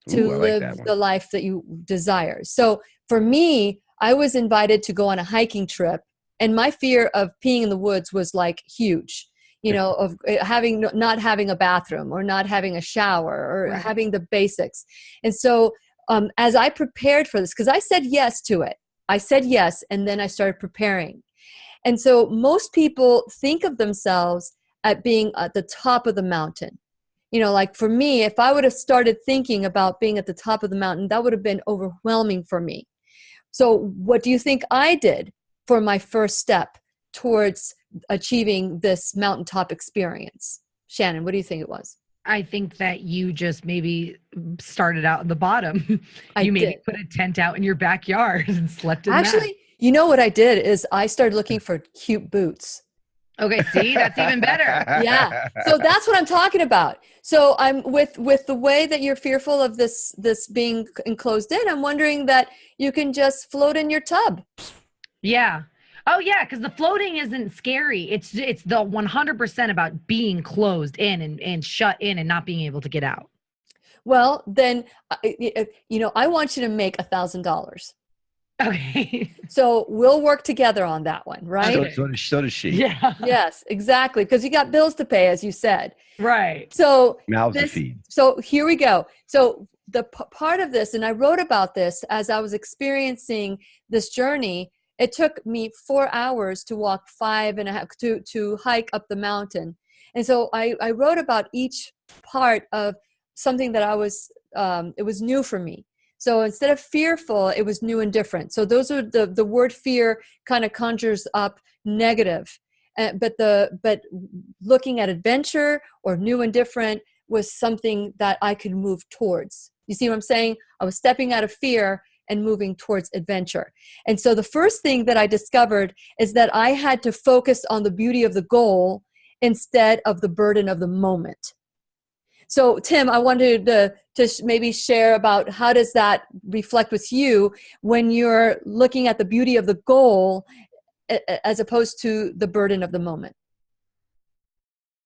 Speaker 1: to live the life that you desire. So for me, I was invited to go on a hiking trip, and my fear of peeing in the woods was like huge, you know, of not having a bathroom or not having a shower or having the basics. And so as I prepared for this, because I said yes to it, I said yes, and then I started preparing. And so most people think of themselves at being at the top of the mountain. You know, like for me, if I would have started thinking about being at the top of the mountain, that would have been overwhelming for me. So what do you think I did for my first step towards achieving this mountaintop experience? Shannon, what do you think it was?
Speaker 2: I think that you just maybe started out at the bottom. You maybe put a tent out in your backyard and slept in that.
Speaker 1: Actually, you know what I did is I started looking for cute boots.
Speaker 2: Okay, see, that's even better.
Speaker 1: Yeah. So that's what I'm talking about. So I'm with the way that you're fearful of this being enclosed in, I'm wondering that you can just float in your tub.
Speaker 2: Yeah. Oh yeah, because the floating isn't scary. It's the 100% about being closed in and shut in and not being able to get out.
Speaker 1: Well, then, you know, I want you to make $1,000.
Speaker 2: Okay.
Speaker 1: So we'll work together on that one, right?
Speaker 5: So does she.
Speaker 2: Yeah.
Speaker 1: Yes, exactly. Because you got bills to pay, as you said.
Speaker 2: Right.
Speaker 1: So
Speaker 5: mouths to feed.
Speaker 1: So here we go. So the part of this, and I wrote about this as I was experiencing this journey. It took me 4 hours to walk 5.5 to hike up the mountain. And so I wrote about each part of something that it was new for me. So instead of fearful, it was new and different. So those are the word fear kind of conjures up negative. But looking at adventure or new and different was something that I could move towards. You see what I'm saying? I was stepping out of fear and moving towards adventure. And so the first thing that I discovered is that I had to focus on the beauty of the goal instead of the burden of the moment. So Tim, I wanted to maybe share about how does that reflect with you when you're looking at the beauty of the goal as opposed to the burden of the moment.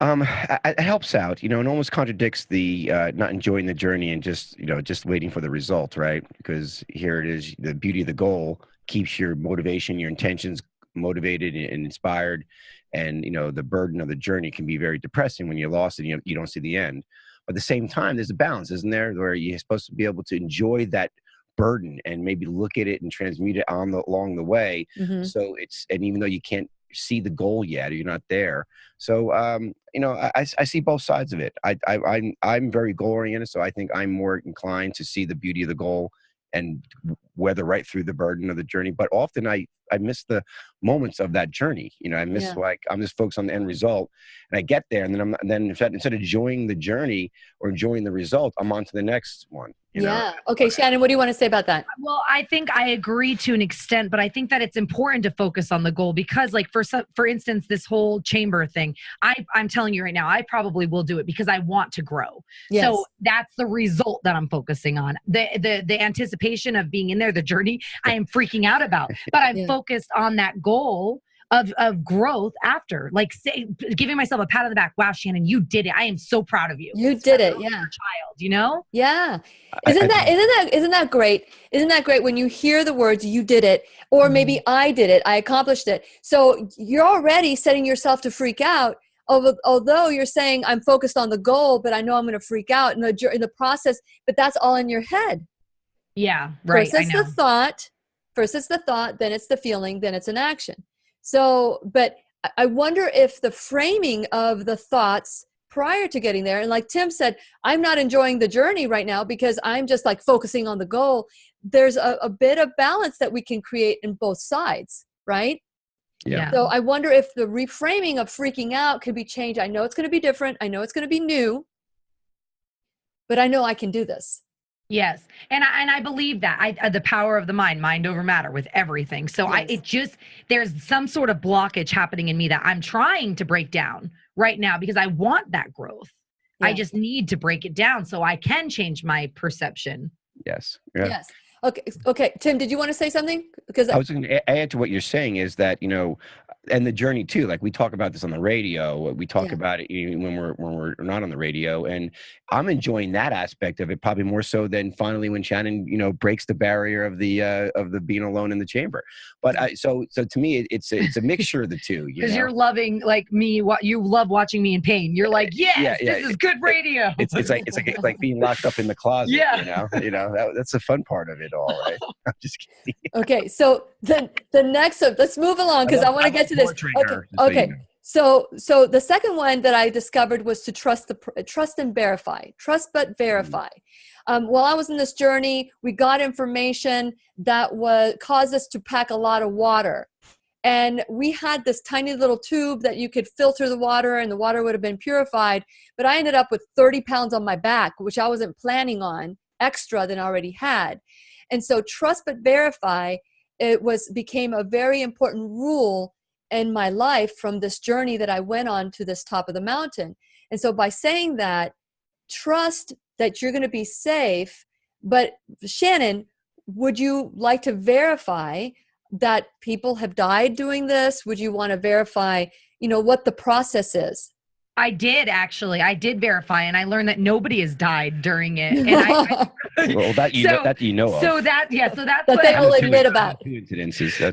Speaker 5: It helps out, you know, and almost contradicts the not enjoying the journey and just waiting for the result, right? Because here it is, the beauty of the goal keeps your motivation, your intentions motivated and inspired, and the burden of the journey can be very depressing when you're lost and you don't see the end. But at the same time, there's a balance, isn't there, where you're supposed to be able to enjoy that burden and maybe look at it and transmute it along the way. Mm-hmm. So and even though you can't see the goal yet, or you're not there. So, I see both sides of it. I'm very goal oriented. So I think I'm more inclined to see the beauty of the goal and weather right through the burden of the journey. But often I miss the moments of that journey. I miss I'm just focused on the end result, and I get there, and then instead of enjoying the journey or enjoying the result, I'm on to the next one.
Speaker 1: Yeah. Okay, Shannon, what do you want to say about that?
Speaker 2: Well, I think I agree to an extent, but I think that it's important to focus on the goal because, like, for instance, this whole chamber thing, I'm telling you right now, I probably will do it because I want to grow. Yes. So that's the result that I'm focusing on. The anticipation of being in there, the journey, I am freaking out about, but I'm focused on that goal of growth after, like, giving myself a pat on the back. Wow, Shannon, you did it. I am so proud of you.
Speaker 1: You did it. Yeah.
Speaker 2: Child,
Speaker 1: Yeah. Isn't that great? Isn't that great when you hear the words, you did it, or maybe I did it, I accomplished it. So you're already setting yourself to freak out. Although you're saying I'm focused on the goal, but I know I'm going to freak out in the process, but that's all in your head.
Speaker 2: Yeah. Right.
Speaker 1: First it's the thought, then it's the feeling, then it's an action. So, but I wonder if the framing of the thoughts prior to getting there. And like Tim said, I'm not enjoying the journey right now because I'm just like focusing on the goal. There's a bit of balance that we can create in both sides, right?
Speaker 5: Yeah.
Speaker 1: So I wonder if the reframing of freaking out could be changed. I know it's going to be different. I know it's going to be new, but I know I can do this.
Speaker 2: Yes. And I believe that the power of the mind over matter with everything. So
Speaker 1: Yes.
Speaker 2: there's some sort of blockage happening in me that I'm trying to break down right now because I want that growth.
Speaker 1: Yeah.
Speaker 2: I just need to break it down so I can change my perception.
Speaker 5: Yes. Yeah.
Speaker 1: Yes. Okay. Tim, did you want to say something? Because
Speaker 5: I was going to add to what you're saying is that, and the journey too, like we talk about this on the radio, we talk about it when we're not on the radio, and I'm enjoying that aspect of it probably more so than finally when Shannon, breaks the barrier of the being alone in the chamber. But so to me, it's a mixture of the two.
Speaker 2: Because you're loving like me, you love watching me in pain. You're like, this is good radio.
Speaker 5: It's like being locked up in the closet.
Speaker 2: Yeah.
Speaker 5: That's the fun part of it all, right? I'm just kidding.
Speaker 1: Okay, so the next, let's move along because I want to get to this. Okay. So the second one that I discovered was to trust and verify. Trust but verify. While I was in this journey, we got information that caused us to pack a lot of water. And we had this tiny little tube that you could filter the water and the water would have been purified. But I ended up with 30 pounds on my back, which I wasn't planning on, extra than I already had. And so trust but verify, became a very important rule in my life from this journey that I went on to this top of the mountain. And so by saying that, trust that you're going to be safe. But Shannon, would you like to verify that people have died doing this? Would you want to verify, what the process is?
Speaker 2: I did actually. I did verify, and I learned that nobody has died during it. And
Speaker 5: well, that you know of.
Speaker 2: So that's
Speaker 1: that
Speaker 2: what
Speaker 1: they will admit about.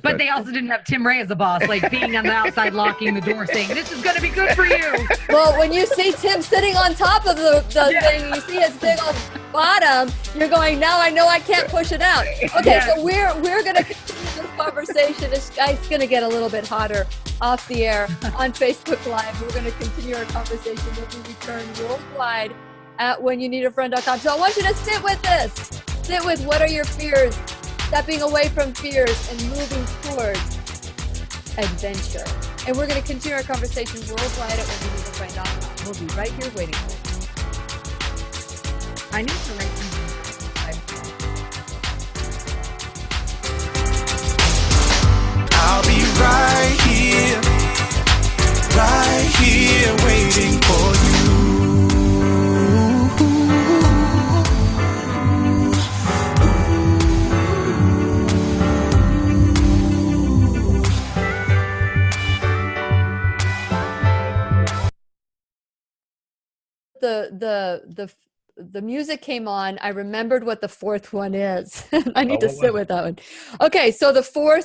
Speaker 2: But they also didn't have Tim Ray as a boss, like being on the outside locking the door, saying this is going to be good for you.
Speaker 1: Well, when you see Tim sitting on top of the thing, you see his big old bottom. You're going, now I know I can't push it out. Okay, so we're going to continue this conversation. It's going to get a little bit hotter off the air on Facebook Live. We're going to continue our conversation when we return worldwide at whenyouneedafriend.com. So I want you to sit with this. Sit with what are your fears, stepping away from fears and moving towards adventure. And we're going to continue our conversation worldwide at whenyouneedafriend.com. We'll be right here waiting for you.
Speaker 2: I need to write something.
Speaker 4: I'll be right here waiting for you.
Speaker 1: The music came on. I remembered what the fourth one is. I need to sit with that one. Okay, so the four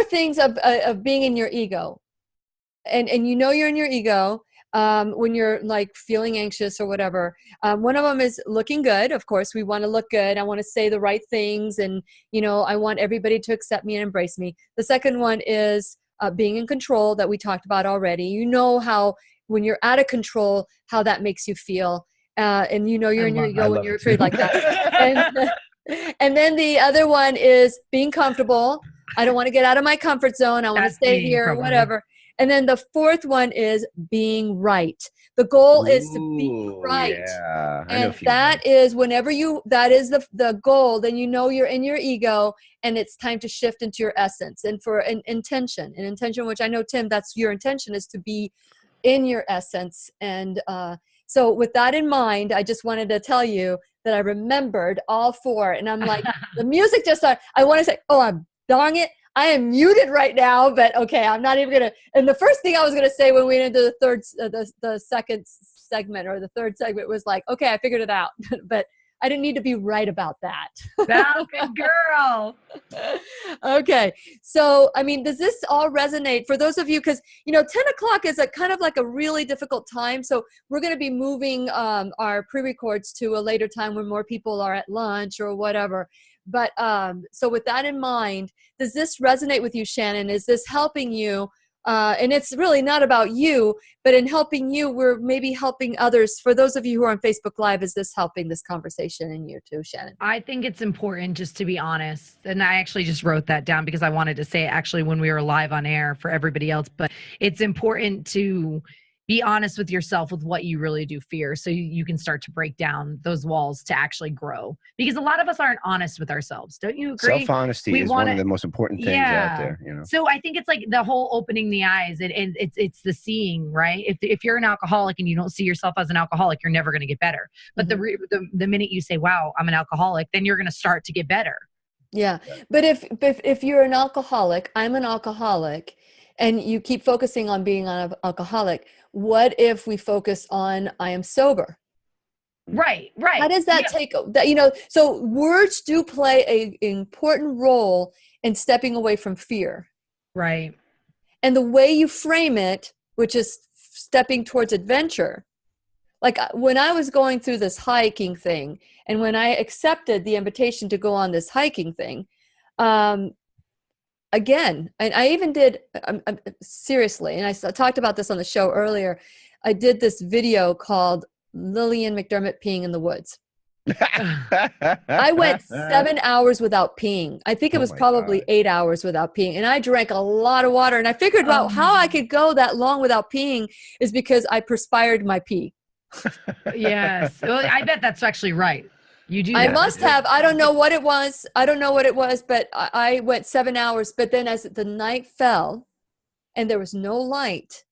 Speaker 1: things of being in your ego, and you're in your ego when you're like feeling anxious or whatever. One of them is looking good. Of course, we want to look good. I want to say the right things, and I want everybody to accept me and embrace me. The second one is being in control, that we talked about already. How when you're out of control, how that makes you feel. And you're in your ego when you're afraid like that. And then the other one is being comfortable. I don't want to get out of my comfort zone. I want to stay here or whatever. And then the fourth one is being right. The goal is to be right.
Speaker 5: Yeah,
Speaker 1: and that is that is the goal, then you're in your ego and it's time to shift into your essence. And for an intention, which I know, Tim, that's your intention, is to be in your essence. And so with that in mind, I just wanted to tell you that I remembered all four. And I'm like, the music just started. I want to say, I'm darn it, I am muted right now. But okay, I'm not even going to. And the first thing I was going to say when we went into the second segment or the third segment was like, okay, I figured it out. But I didn't need to be right about that.
Speaker 2: That's good, girl.
Speaker 1: Okay. So, does this all resonate for those of you? Because, 10 o'clock is a kind of like a really difficult time. So we're going to be moving our pre-records to a later time when more people are at lunch or whatever. But so with that in mind, does this resonate with you, Shannon? Is this helping you And it's really not about you, but in helping you, we're maybe helping others. For those of you who are on Facebook Live, is this helping this conversation in you too, Shannon?
Speaker 2: I think it's important just to be honest. And I actually just wrote that down because I wanted to say it actually when we were live on air for everybody else. But it's important to be honest with yourself with what you really do fear, so you can start to break down those walls to actually grow. Because a lot of us aren't honest with ourselves. Don't you agree?
Speaker 5: Self-honesty is one of the most important things out there. You know?
Speaker 2: So I think it's like the whole opening the eyes, and it's the seeing, right? If you're an alcoholic and you don't see yourself as an alcoholic, you're never going to get better. But the minute you say, wow, I'm an alcoholic, then you're going to start to get better.
Speaker 1: Yeah. But if you're an alcoholic, I'm an alcoholic, and you keep focusing on being an alcoholic, what if we focus on I am sober?
Speaker 2: Right.
Speaker 1: How does that take that? So words do play an important role in stepping away from fear.
Speaker 2: Right.
Speaker 1: And the way you frame it, which is stepping towards adventure. Like when I was going through this hiking thing, and when I accepted the invitation to go on this hiking thing, again, and I even did, seriously, and I talked about this on the show earlier, I did this video called Lillian McDermott Peeing in the Woods. I went 7 hours without peeing. I think it was probably 8 hours without peeing. And I drank a lot of water. And I figured out how I could go that long without peeing is because I perspired my pee.
Speaker 2: Yes. Well, I bet that's actually right. You do.
Speaker 1: I must have. I don't know what it was. But I went 7 hours. But then as the night fell and there was no light,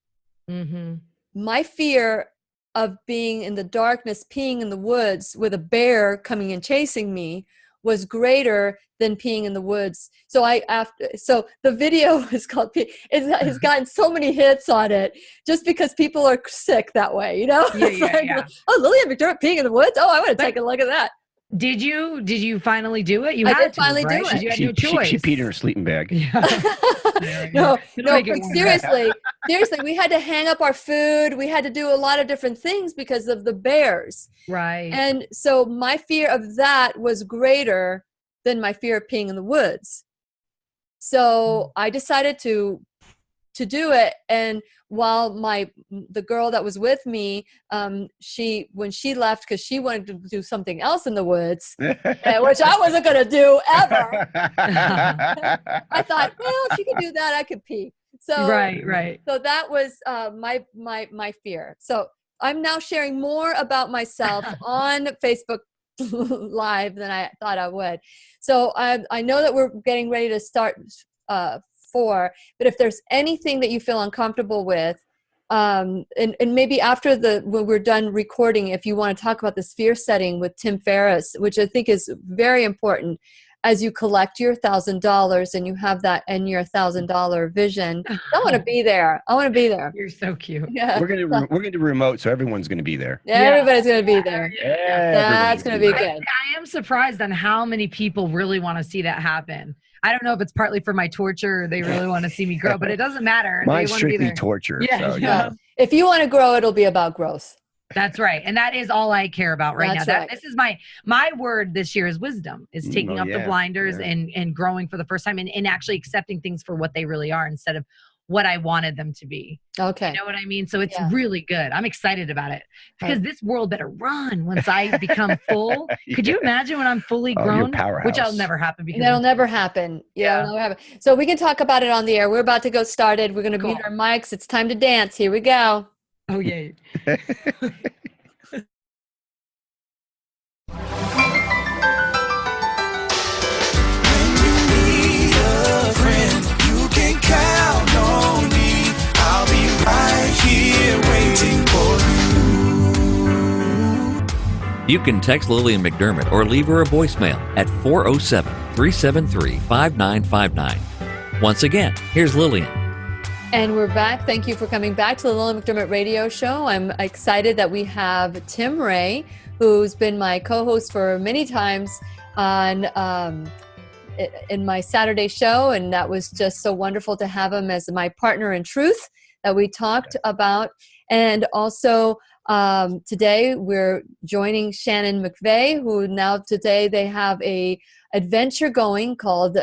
Speaker 1: my fear of being in the darkness, peeing in the woods with a bear coming and chasing me was greater than peeing in the woods. So so the video is called it's gotten so many hits on it just because people are sick that way,
Speaker 2: Yeah,
Speaker 1: oh, Lillian McDermott peeing in the woods. Oh, I want to take a look at that.
Speaker 2: Did you finally do it?
Speaker 1: I did finally do it.
Speaker 2: You had no choice.
Speaker 5: She peed in her sleeping bag.
Speaker 1: No, seriously, we had to hang up our food. We had to do a lot of different things because of the bears.
Speaker 2: Right.
Speaker 1: And so my fear of that was greater than my fear of peeing in the woods. So I decided to do it. And while the girl that was with me, when she left, because she wanted to do something else in the woods, which I wasn't going to do ever. I thought, well, if she could do that, I could pee. So
Speaker 2: right.
Speaker 1: So that was my fear. So I'm now sharing more about myself on Facebook Live than I thought I would. So I know that we're getting ready to start 4, but if there's anything that you feel uncomfortable with, and maybe after when we're done recording, if you want to talk about this fear setting with Tim Ferriss, which I think is very important as you collect your $1,000 and you have that and your $1,000 vision. I want to be there.
Speaker 2: You're so cute.
Speaker 5: Yeah. We're gonna do remote, so everyone's gonna be there.
Speaker 1: Everybody's gonna be there. That's gonna be good.
Speaker 2: I am surprised on how many people really want to see that happen. I don't know if it's partly for my torture or they really want to see me grow, but it doesn't matter.
Speaker 5: Mine's strictly torture.
Speaker 1: Yeah. If you want to grow, it'll be about growth.
Speaker 2: That's right. And that is all I care about right now.
Speaker 1: Right.
Speaker 2: This is my word this year is wisdom. Is taking off the blinders and growing for the first time and actually accepting things for what they really are instead of what I wanted them to be.
Speaker 1: Okay.
Speaker 2: You know what I mean? So it's really good. I'm excited about it because this world better run once I become full. Could you imagine when I'm fully grown? Which will never happen.
Speaker 1: That'll never happen. It'll never happen. So we can talk about it on the air. We're about to go started. We're going to mute our mics. It's time to dance. Here we go.
Speaker 2: Oh, yay.
Speaker 4: Count on me, I'll be right here waiting for you.
Speaker 3: You can text Lillian McDermott or leave her a voicemail at 407-373-5959. Once again, here's Lillian.
Speaker 1: And we're back. Thank you for coming back to the Lillian McDermott radio show. I'm excited that we have Tim Ray, who's been my co-host for many times on in my Saturday show, and that was just so wonderful to have him as my partner in truth that we talked about. And also today we're joining Shannon McVey, who now today they have a adventure going called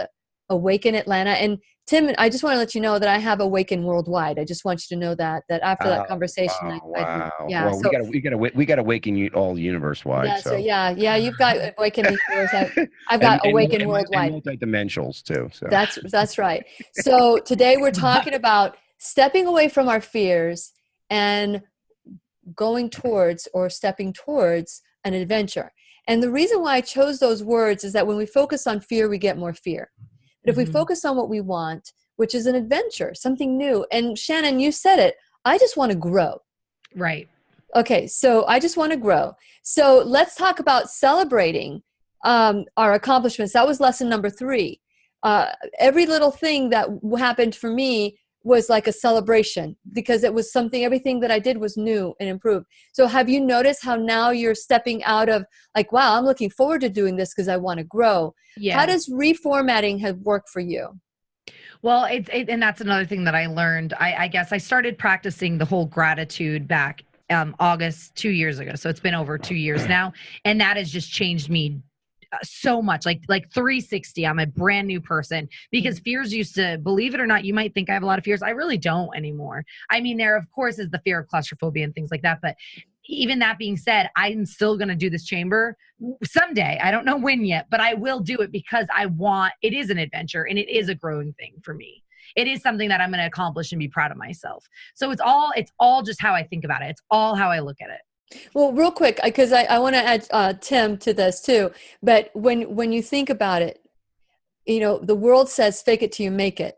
Speaker 1: Awaken Atlanta. And Tim, I just want to let you know that I have Awaken worldwide. I just want you to know that after that conversation,
Speaker 5: Wow.
Speaker 1: yeah.
Speaker 5: Well,
Speaker 1: So
Speaker 5: we got to awaken you all universe wide.
Speaker 1: yeah, so yeah, you've got Awaken the universe. I've
Speaker 5: and,
Speaker 1: got Awaken worldwide.
Speaker 5: and multidimensionals too. So
Speaker 1: That's right. So today we're talking about stepping away from our fears and going towards or stepping towards an adventure. And the reason why I chose those words is that when we focus on fear, we get more fear. But if we focus on what we want, which is an adventure, something new, and Shannon, you said it, I just want to grow.
Speaker 2: Right.
Speaker 1: Okay, so I just want to grow. So let's talk about celebrating our accomplishments. That was lesson number 3. Every little thing that happened for me was like a celebration because it was something, everything that I did was new and improved. So have you noticed how now you're stepping out of like, wow, I'm looking forward to doing this because I want to grow.
Speaker 2: Yeah.
Speaker 1: How does reformatting have worked for you?
Speaker 2: Well, and that's another thing that I learned. I guess I started practicing the whole gratitude back August 2 years ago. So it's been over 2 years now. And that has just changed me so much, like 360. I'm a brand new person because fears used to, believe it or not, you might think I have a lot of fears. I really don't anymore. I mean, there of course is the fear of claustrophobia and things like that. But even that being said, I'm still going to do this chamber someday. I don't know when yet, but I will do it because it is an adventure and it is a growing thing for me. It is something that I'm going to accomplish and be proud of myself. So it's all just how I think about it. It's all how I look at it.
Speaker 1: Well, real quick, because I want to add Tim to this too. But when you think about it, you know, the world says fake it till you make it.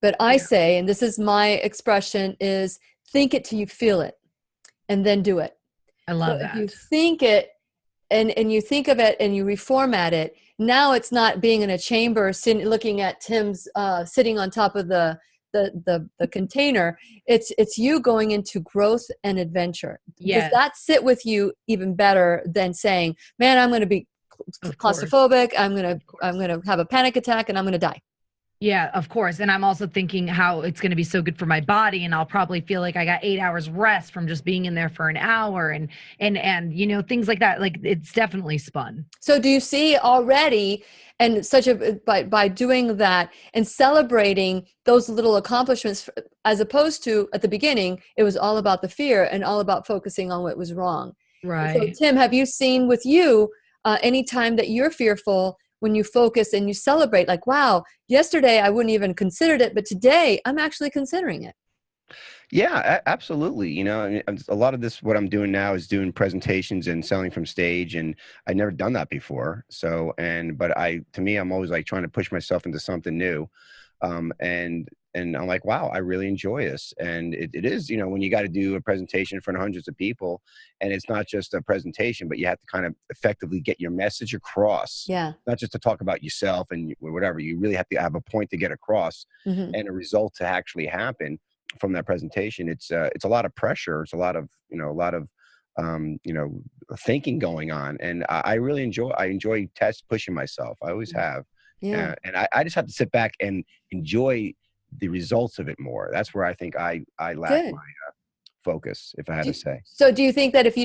Speaker 1: But I say, and this is my expression, is think it till you feel it and then do it.
Speaker 2: I love that.
Speaker 1: If you think it and you think of it and you reformat it, now it's not being in a chamber looking at Tim's sitting on top of the container. It's you going into growth and adventure.
Speaker 2: Yeah.
Speaker 1: Does that sit with you even better than saying, man, I'm going to be claustrophobic. I'm going to have a panic attack and I'm going to die.
Speaker 2: Yeah, of course. And I'm also thinking how it's going to be so good for my body. And I'll probably feel like I got 8 hours rest from just being in there for an hour and, you know, things like that. Like it's definitely spun.
Speaker 1: So do you see already, and by doing that and celebrating those little accomplishments, as opposed to at the beginning, it was all about the fear and all about focusing on what was wrong.
Speaker 2: Right.
Speaker 1: So Tim, have you seen with you any time that you're fearful, when you focus and you celebrate, like, wow, yesterday I wouldn't even considered it, but today I'm actually considering it?
Speaker 5: Yeah, absolutely. You know, I mean, a lot of this, what I'm doing now is doing presentations and selling from stage, and I'd never done that before. So, but to me, I'm always like trying to push myself into something new. And I'm like, wow, I really enjoy this. And it is, you know, when you got to do a presentation in front of hundreds of people, and it's not just a presentation, but you have to kind of effectively get your message across.
Speaker 1: Yeah.
Speaker 5: Not just to talk about yourself and whatever. You really have to have a point to get across and a result to actually happen from that presentation. It's a lot of pressure. It's a lot of thinking going on. And I really enjoy pushing myself. I always have.
Speaker 1: Yeah.
Speaker 5: And I just have to sit back and enjoy the results of it more. That's where I think I lack my focus, if I had to say.
Speaker 1: So do you think that if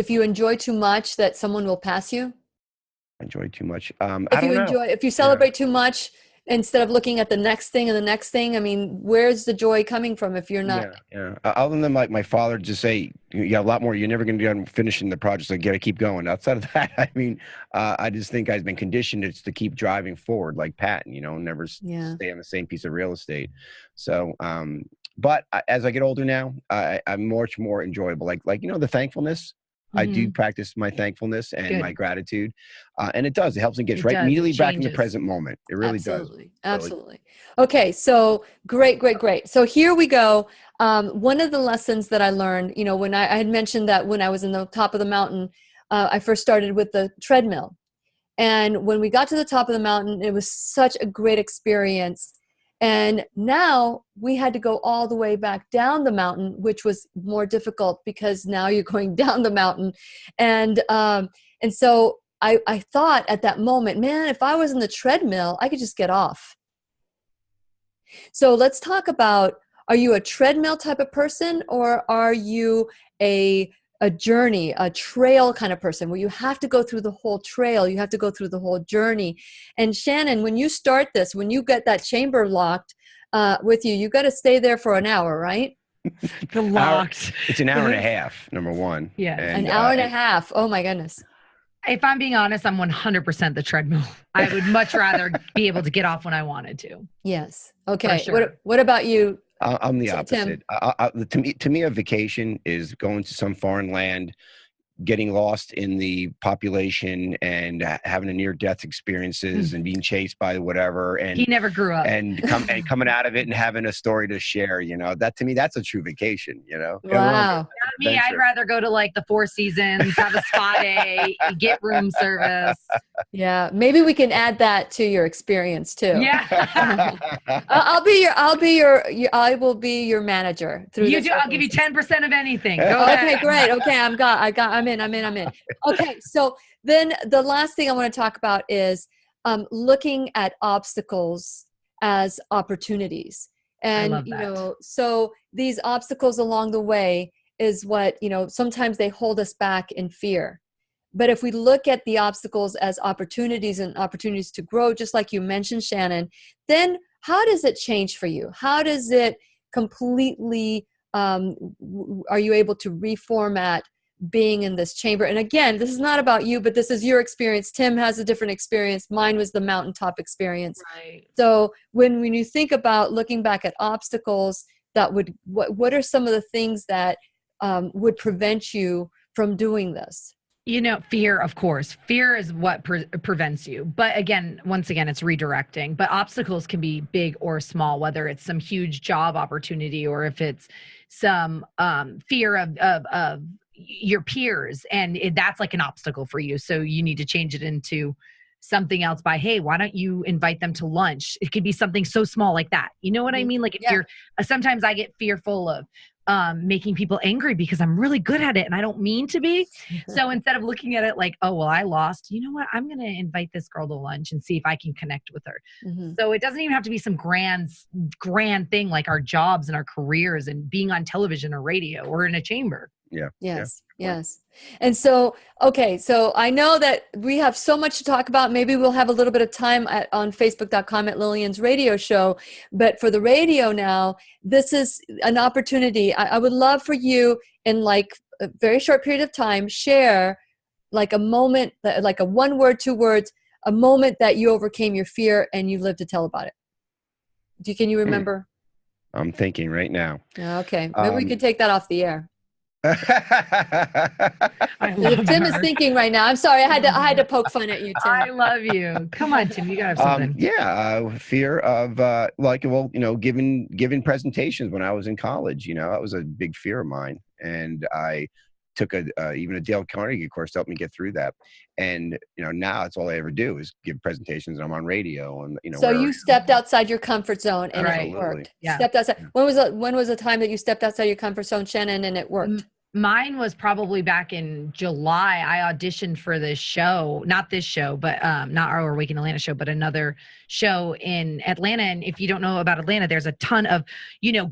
Speaker 1: you enjoy too much, that someone will pass you?
Speaker 5: Enjoy too much.
Speaker 1: If you celebrate too much, instead of looking at the next thing and the next thing, I mean, where's the joy coming from if you're not?
Speaker 5: Yeah. Other than like my father just say, you got a lot more, you're never going to be done finishing the project, so you got to keep going. Outside of that, I mean, I just think I've been conditioned to keep driving forward like Patton, you know, never stay on the same piece of real estate. So, but as I get older now, I'm much more enjoyable. Like, you know, the thankfulness. I do practice my thankfulness and my gratitude. And it helps me get immediately back in the present moment. It really does.
Speaker 1: Absolutely. Okay. So great. So here we go. One of the lessons that I learned, you know, when I had mentioned that when I was in the top of the mountain, I first started with the treadmill. And when we got to the top of the mountain, it was such a great experience. And now we had to go all the way back down the mountain, which was more difficult because now you're going down the mountain. And so I thought at that moment, man, if I was in the treadmill, I could just get off. So let's talk about, are you a treadmill type of person, or are you a a journey, a trail kind of person where you have to go through the whole trail. You have to go through the whole journey. And Shannon, when you start this, when you get that chamber locked with you got to stay there for an hour, right?
Speaker 5: It's an hour and a half, number one.
Speaker 2: Yeah.
Speaker 5: And,
Speaker 1: an hour and a half. Oh my goodness.
Speaker 2: If I'm being honest, I'm 100% the treadmill. I would much rather be able to get off when I wanted to.
Speaker 1: Yes. Okay.
Speaker 2: Sure.
Speaker 1: What about you?
Speaker 5: I'm the opposite. To me, a vacation is going to some foreign land, getting lost in the population and having a near-death experiences and being chased by whatever. And
Speaker 2: he never grew up.
Speaker 5: And coming out of it and having a story to share. That to me, that's a true vacation.
Speaker 1: Wow.
Speaker 2: Me, I'd rather go to like the Four Seasons, have a spa day, get room service.
Speaker 1: Yeah, maybe we can add that to your experience too.
Speaker 2: Yeah.
Speaker 1: I will be your manager through
Speaker 2: You
Speaker 1: this
Speaker 2: do. I'll give you 10% of anything. Go
Speaker 1: Okay,
Speaker 2: ahead.
Speaker 1: great. Okay, I'm in. Okay, so then the last thing I want to talk about is looking at obstacles as opportunities. And
Speaker 2: I love that.
Speaker 1: So these obstacles along the way is what, sometimes they hold us back in fear. But if we look at the obstacles as opportunities and opportunities to grow, just like you mentioned, Shannon, then how does it change for you? How does it completely, are you able to reformat being in this chamber? And again, this is not about you, but this is your experience. Tim has a different experience. Mine was the mountaintop experience.
Speaker 2: Right.
Speaker 1: So when you think about looking back at obstacles, what are some of the things that would prevent you from doing this?
Speaker 2: Fear, of course. Fear is what prevents you. But once again, it's redirecting. But obstacles can be big or small, whether it's some huge job opportunity or if it's some fear of your peers. And that's like an obstacle for you. So you need to change it into something else by, hey, why don't you invite them to lunch? It could be something so small like that. You know what I mean? Like if you're, sometimes I get fearful of making people angry because I'm really good at it and I don't mean to be. So instead of looking at it like, oh, well, I lost, you know what? I'm going to invite this girl to lunch and see if I can connect with her. Mm-hmm. So it doesn't even have to be some grand thing like our jobs and our careers and being on television or radio or in a chamber.
Speaker 5: Yeah.
Speaker 1: Yes. And so, okay. So I know that we have so much to talk about. Maybe we'll have a little bit of time on Facebook.com at Lillian's radio show. But for the radio now, this is an opportunity. I would love for you in like a very short period of time, share like a moment, like a 1 word, 2 words, a moment that you overcame your fear and you lived to tell about it. Can you remember?
Speaker 5: I'm thinking right now.
Speaker 1: Okay. Maybe we could take that off the air.
Speaker 2: Tim
Speaker 1: is thinking right now. I'm sorry, I had to poke fun at you, Tim.
Speaker 2: I love you. Come on, Tim, you gotta have something.
Speaker 5: Fear of giving presentations when I was in college. That was a big fear of mine, and I took even a Dale Carnegie course to help me get through that. And now it's all I ever do is give presentations, and I'm on radio, and
Speaker 1: So you stepped outside your comfort zone, and it worked.
Speaker 2: Yeah.
Speaker 1: Stepped outside. When was the time that you stepped outside your comfort zone, Shannon, and it worked?
Speaker 2: Mine was probably back in July. I auditioned for this show, not this show, but not our Awaken Atlanta show, but another show in Atlanta. And if you don't know about Atlanta, there's a ton of,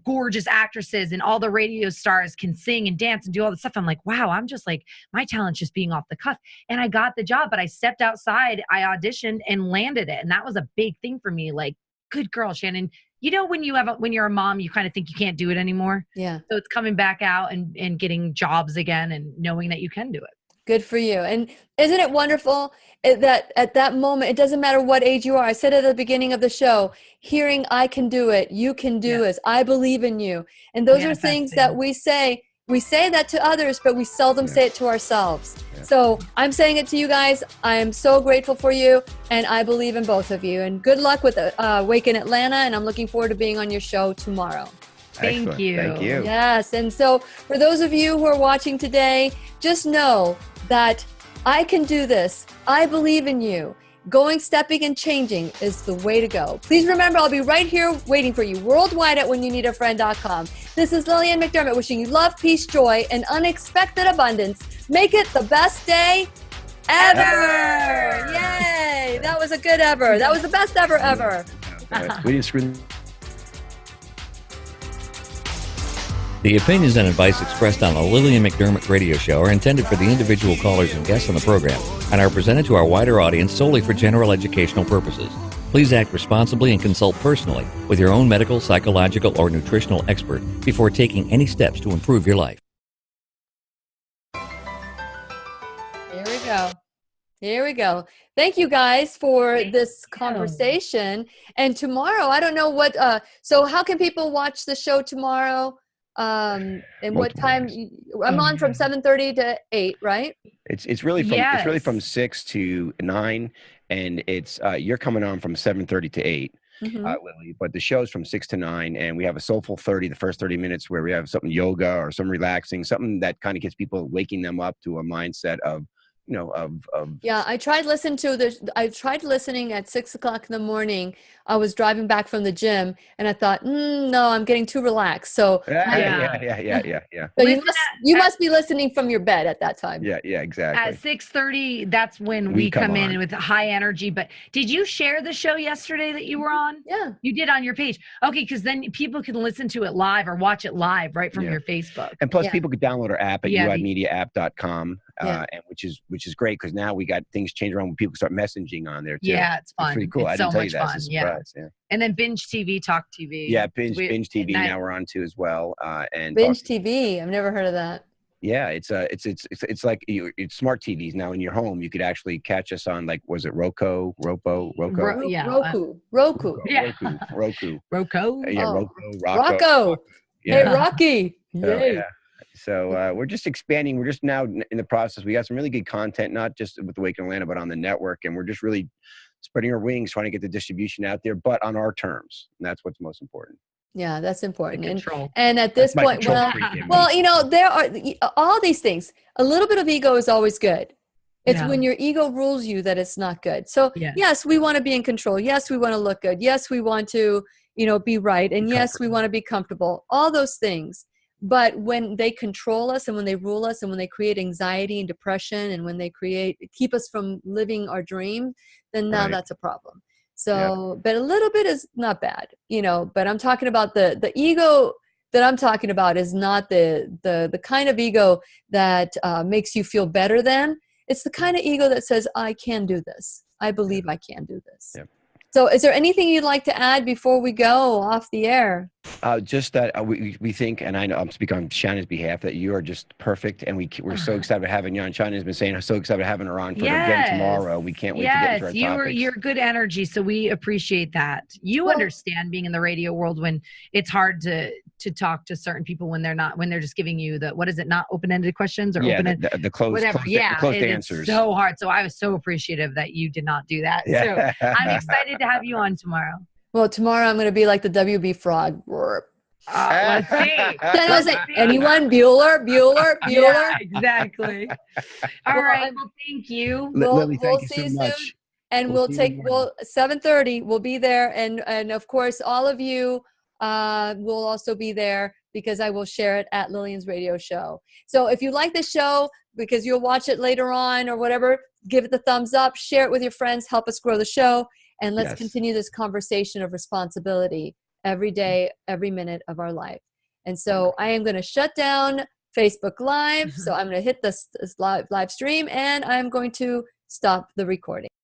Speaker 2: gorgeous actresses, and all the radio stars can sing and dance and do all this stuff. I'm like, wow, I'm just like, my talent's just being off the cuff. And I got the job, but I stepped outside, I auditioned and landed it. And that was a big thing for me. Like, good girl, Shannon. When you're a mom, you kind of think you can't do it anymore.
Speaker 1: Yeah.
Speaker 2: So it's coming back out and getting jobs again and knowing that you can do it.
Speaker 1: Good for you. And isn't it wonderful that at that moment, it doesn't matter what age you are. I said at the beginning of the show, hearing I can do it, you can do it, I believe in you. And those are things that we say that to others, but we seldom say it to ourselves. Yeah. So I'm saying it to you guys. I am so grateful for you, and I believe in both of you. And good luck with Awaken Atlanta, and I'm looking forward to being on your show tomorrow.
Speaker 2: Thank you.
Speaker 5: Thank you.
Speaker 1: Yes. And so for those of you who are watching today, just know that I can do this. I believe in you. Going, stepping, and changing is the way to go. Please remember, I'll be right here waiting for you worldwide at whenyouneedafriend.com. This is Lillian McDermott wishing you love, peace, joy, and unexpected abundance. Make it the best day ever. Yay. That was a good ever. That was the best ever.
Speaker 5: We didn't screw.
Speaker 3: The opinions and advice expressed on the Lillian McDermott radio show are intended for the individual callers and guests on the program and are presented to our wider audience solely for general educational purposes. Please act responsibly and consult personally with your own medical, psychological, or nutritional expert before taking any steps to improve your life.
Speaker 1: Here we go. Here we go. Thank you guys for this conversation. And tomorrow, I don't know what, so how can people watch the show tomorrow? And what time? I'm on from 7:30 to 8, right?
Speaker 5: It's really from 6 to 9, and it's you're coming on from 7:30 to 8. Lily, but the show's from 6 to 9, and we have a soulful 30, the first 30 minutes, where we have something yoga or some relaxing, something that kind of gets people, waking them up to a mindset of, yeah. I tried listening at 6 o'clock in the morning. I was driving back from the gym, and I thought, no, I'm getting too relaxed. So yeah.
Speaker 1: So you must be listening from your bed at that time.
Speaker 5: Yeah, exactly.
Speaker 2: At 6:30, that's when we come in with high energy. But did you share the show yesterday that you were on?
Speaker 1: Yeah,
Speaker 2: you did on your page. Okay, because then people can listen to it live or watch it live right from your Facebook.
Speaker 5: And plus, people could download our app at uimediaapp.com, and which is great, because now we got things changed around when people start messaging on there too.
Speaker 2: Yeah, it's fun.
Speaker 5: It's pretty cool.
Speaker 2: It's
Speaker 5: I didn't
Speaker 2: so
Speaker 5: tell you
Speaker 2: much
Speaker 5: that.
Speaker 2: fun.
Speaker 5: It's a surprise. Yeah.
Speaker 2: And then Binge TV, Talk TV.
Speaker 5: Yeah, Binge TV now we're on too as well. And
Speaker 1: Binge TV, I've never heard of that.
Speaker 5: Yeah, it's like it's smart TVs now in your home. You could actually catch us on, like, was it Roku?
Speaker 1: Roku.
Speaker 5: Yeah,
Speaker 2: Roku.
Speaker 5: Yeah,
Speaker 1: Rocco.
Speaker 5: Yeah.
Speaker 1: Hey, Rocky.
Speaker 5: So we're just expanding. We're just now in the process. We got some really good content, not just with Awaken Atlanta, but on the network. And we're just really spreading our wings, trying to get the distribution out there, but on our terms. And that's what's most important.
Speaker 1: Yeah, that's important.
Speaker 2: Control.
Speaker 1: And at this point, there are all these things. A little bit of ego is always good. It's when your ego rules you that it's not good. So yes, we want to be in control. Yes, we want to look good. Yes, we want to, be right. And yes, we want to be comfortable. All those things. But when they control us and when they rule us and when they create anxiety and depression and when they keep us from living our dream, then now that's a problem. So, but a little bit is not bad, but I'm talking about the ego that I'm talking about is not the kind of ego that makes you feel better than. It's the kind of ego that says, I can do this. I believe I can do this. Yeah. So is there anything you'd like to add before we go off the air?
Speaker 5: Just that we think, and I know I'm speaking on Shannon's behalf, that you are just perfect, and we're so excited about having you on. Shannon has been saying, I'm so excited about having her on for again tomorrow. We can't wait to get into our topics.
Speaker 2: You're good energy, so we appreciate that. You understand being in the radio world when it's hard to talk to certain people when they're just giving you not open-ended questions or open-ended,
Speaker 5: the closed answers.
Speaker 2: It's so hard. So I was so appreciative that you did not do that. Yeah. So I'm excited to have you on tomorrow.
Speaker 1: Well, tomorrow I'm going to be like the WB frog.
Speaker 2: Let's see.
Speaker 1: Then I was like, anyone? Bueller?
Speaker 2: Yeah, exactly. All right. Well, thank you.
Speaker 5: Lily, thank you
Speaker 1: see you
Speaker 5: so much.
Speaker 1: Soon. And we'll 7:30. We'll be there, and of course, all of you will also be there because I will share it at Lillian's radio show. So if you like the show, because you'll watch it later on or whatever, give it the thumbs up, share it with your friends, help us grow the show. And let's continue this conversation of responsibility every day, every minute of our life. And so I am going to shut down Facebook Live. So I'm going to hit this live stream, and I'm going to stop the recording.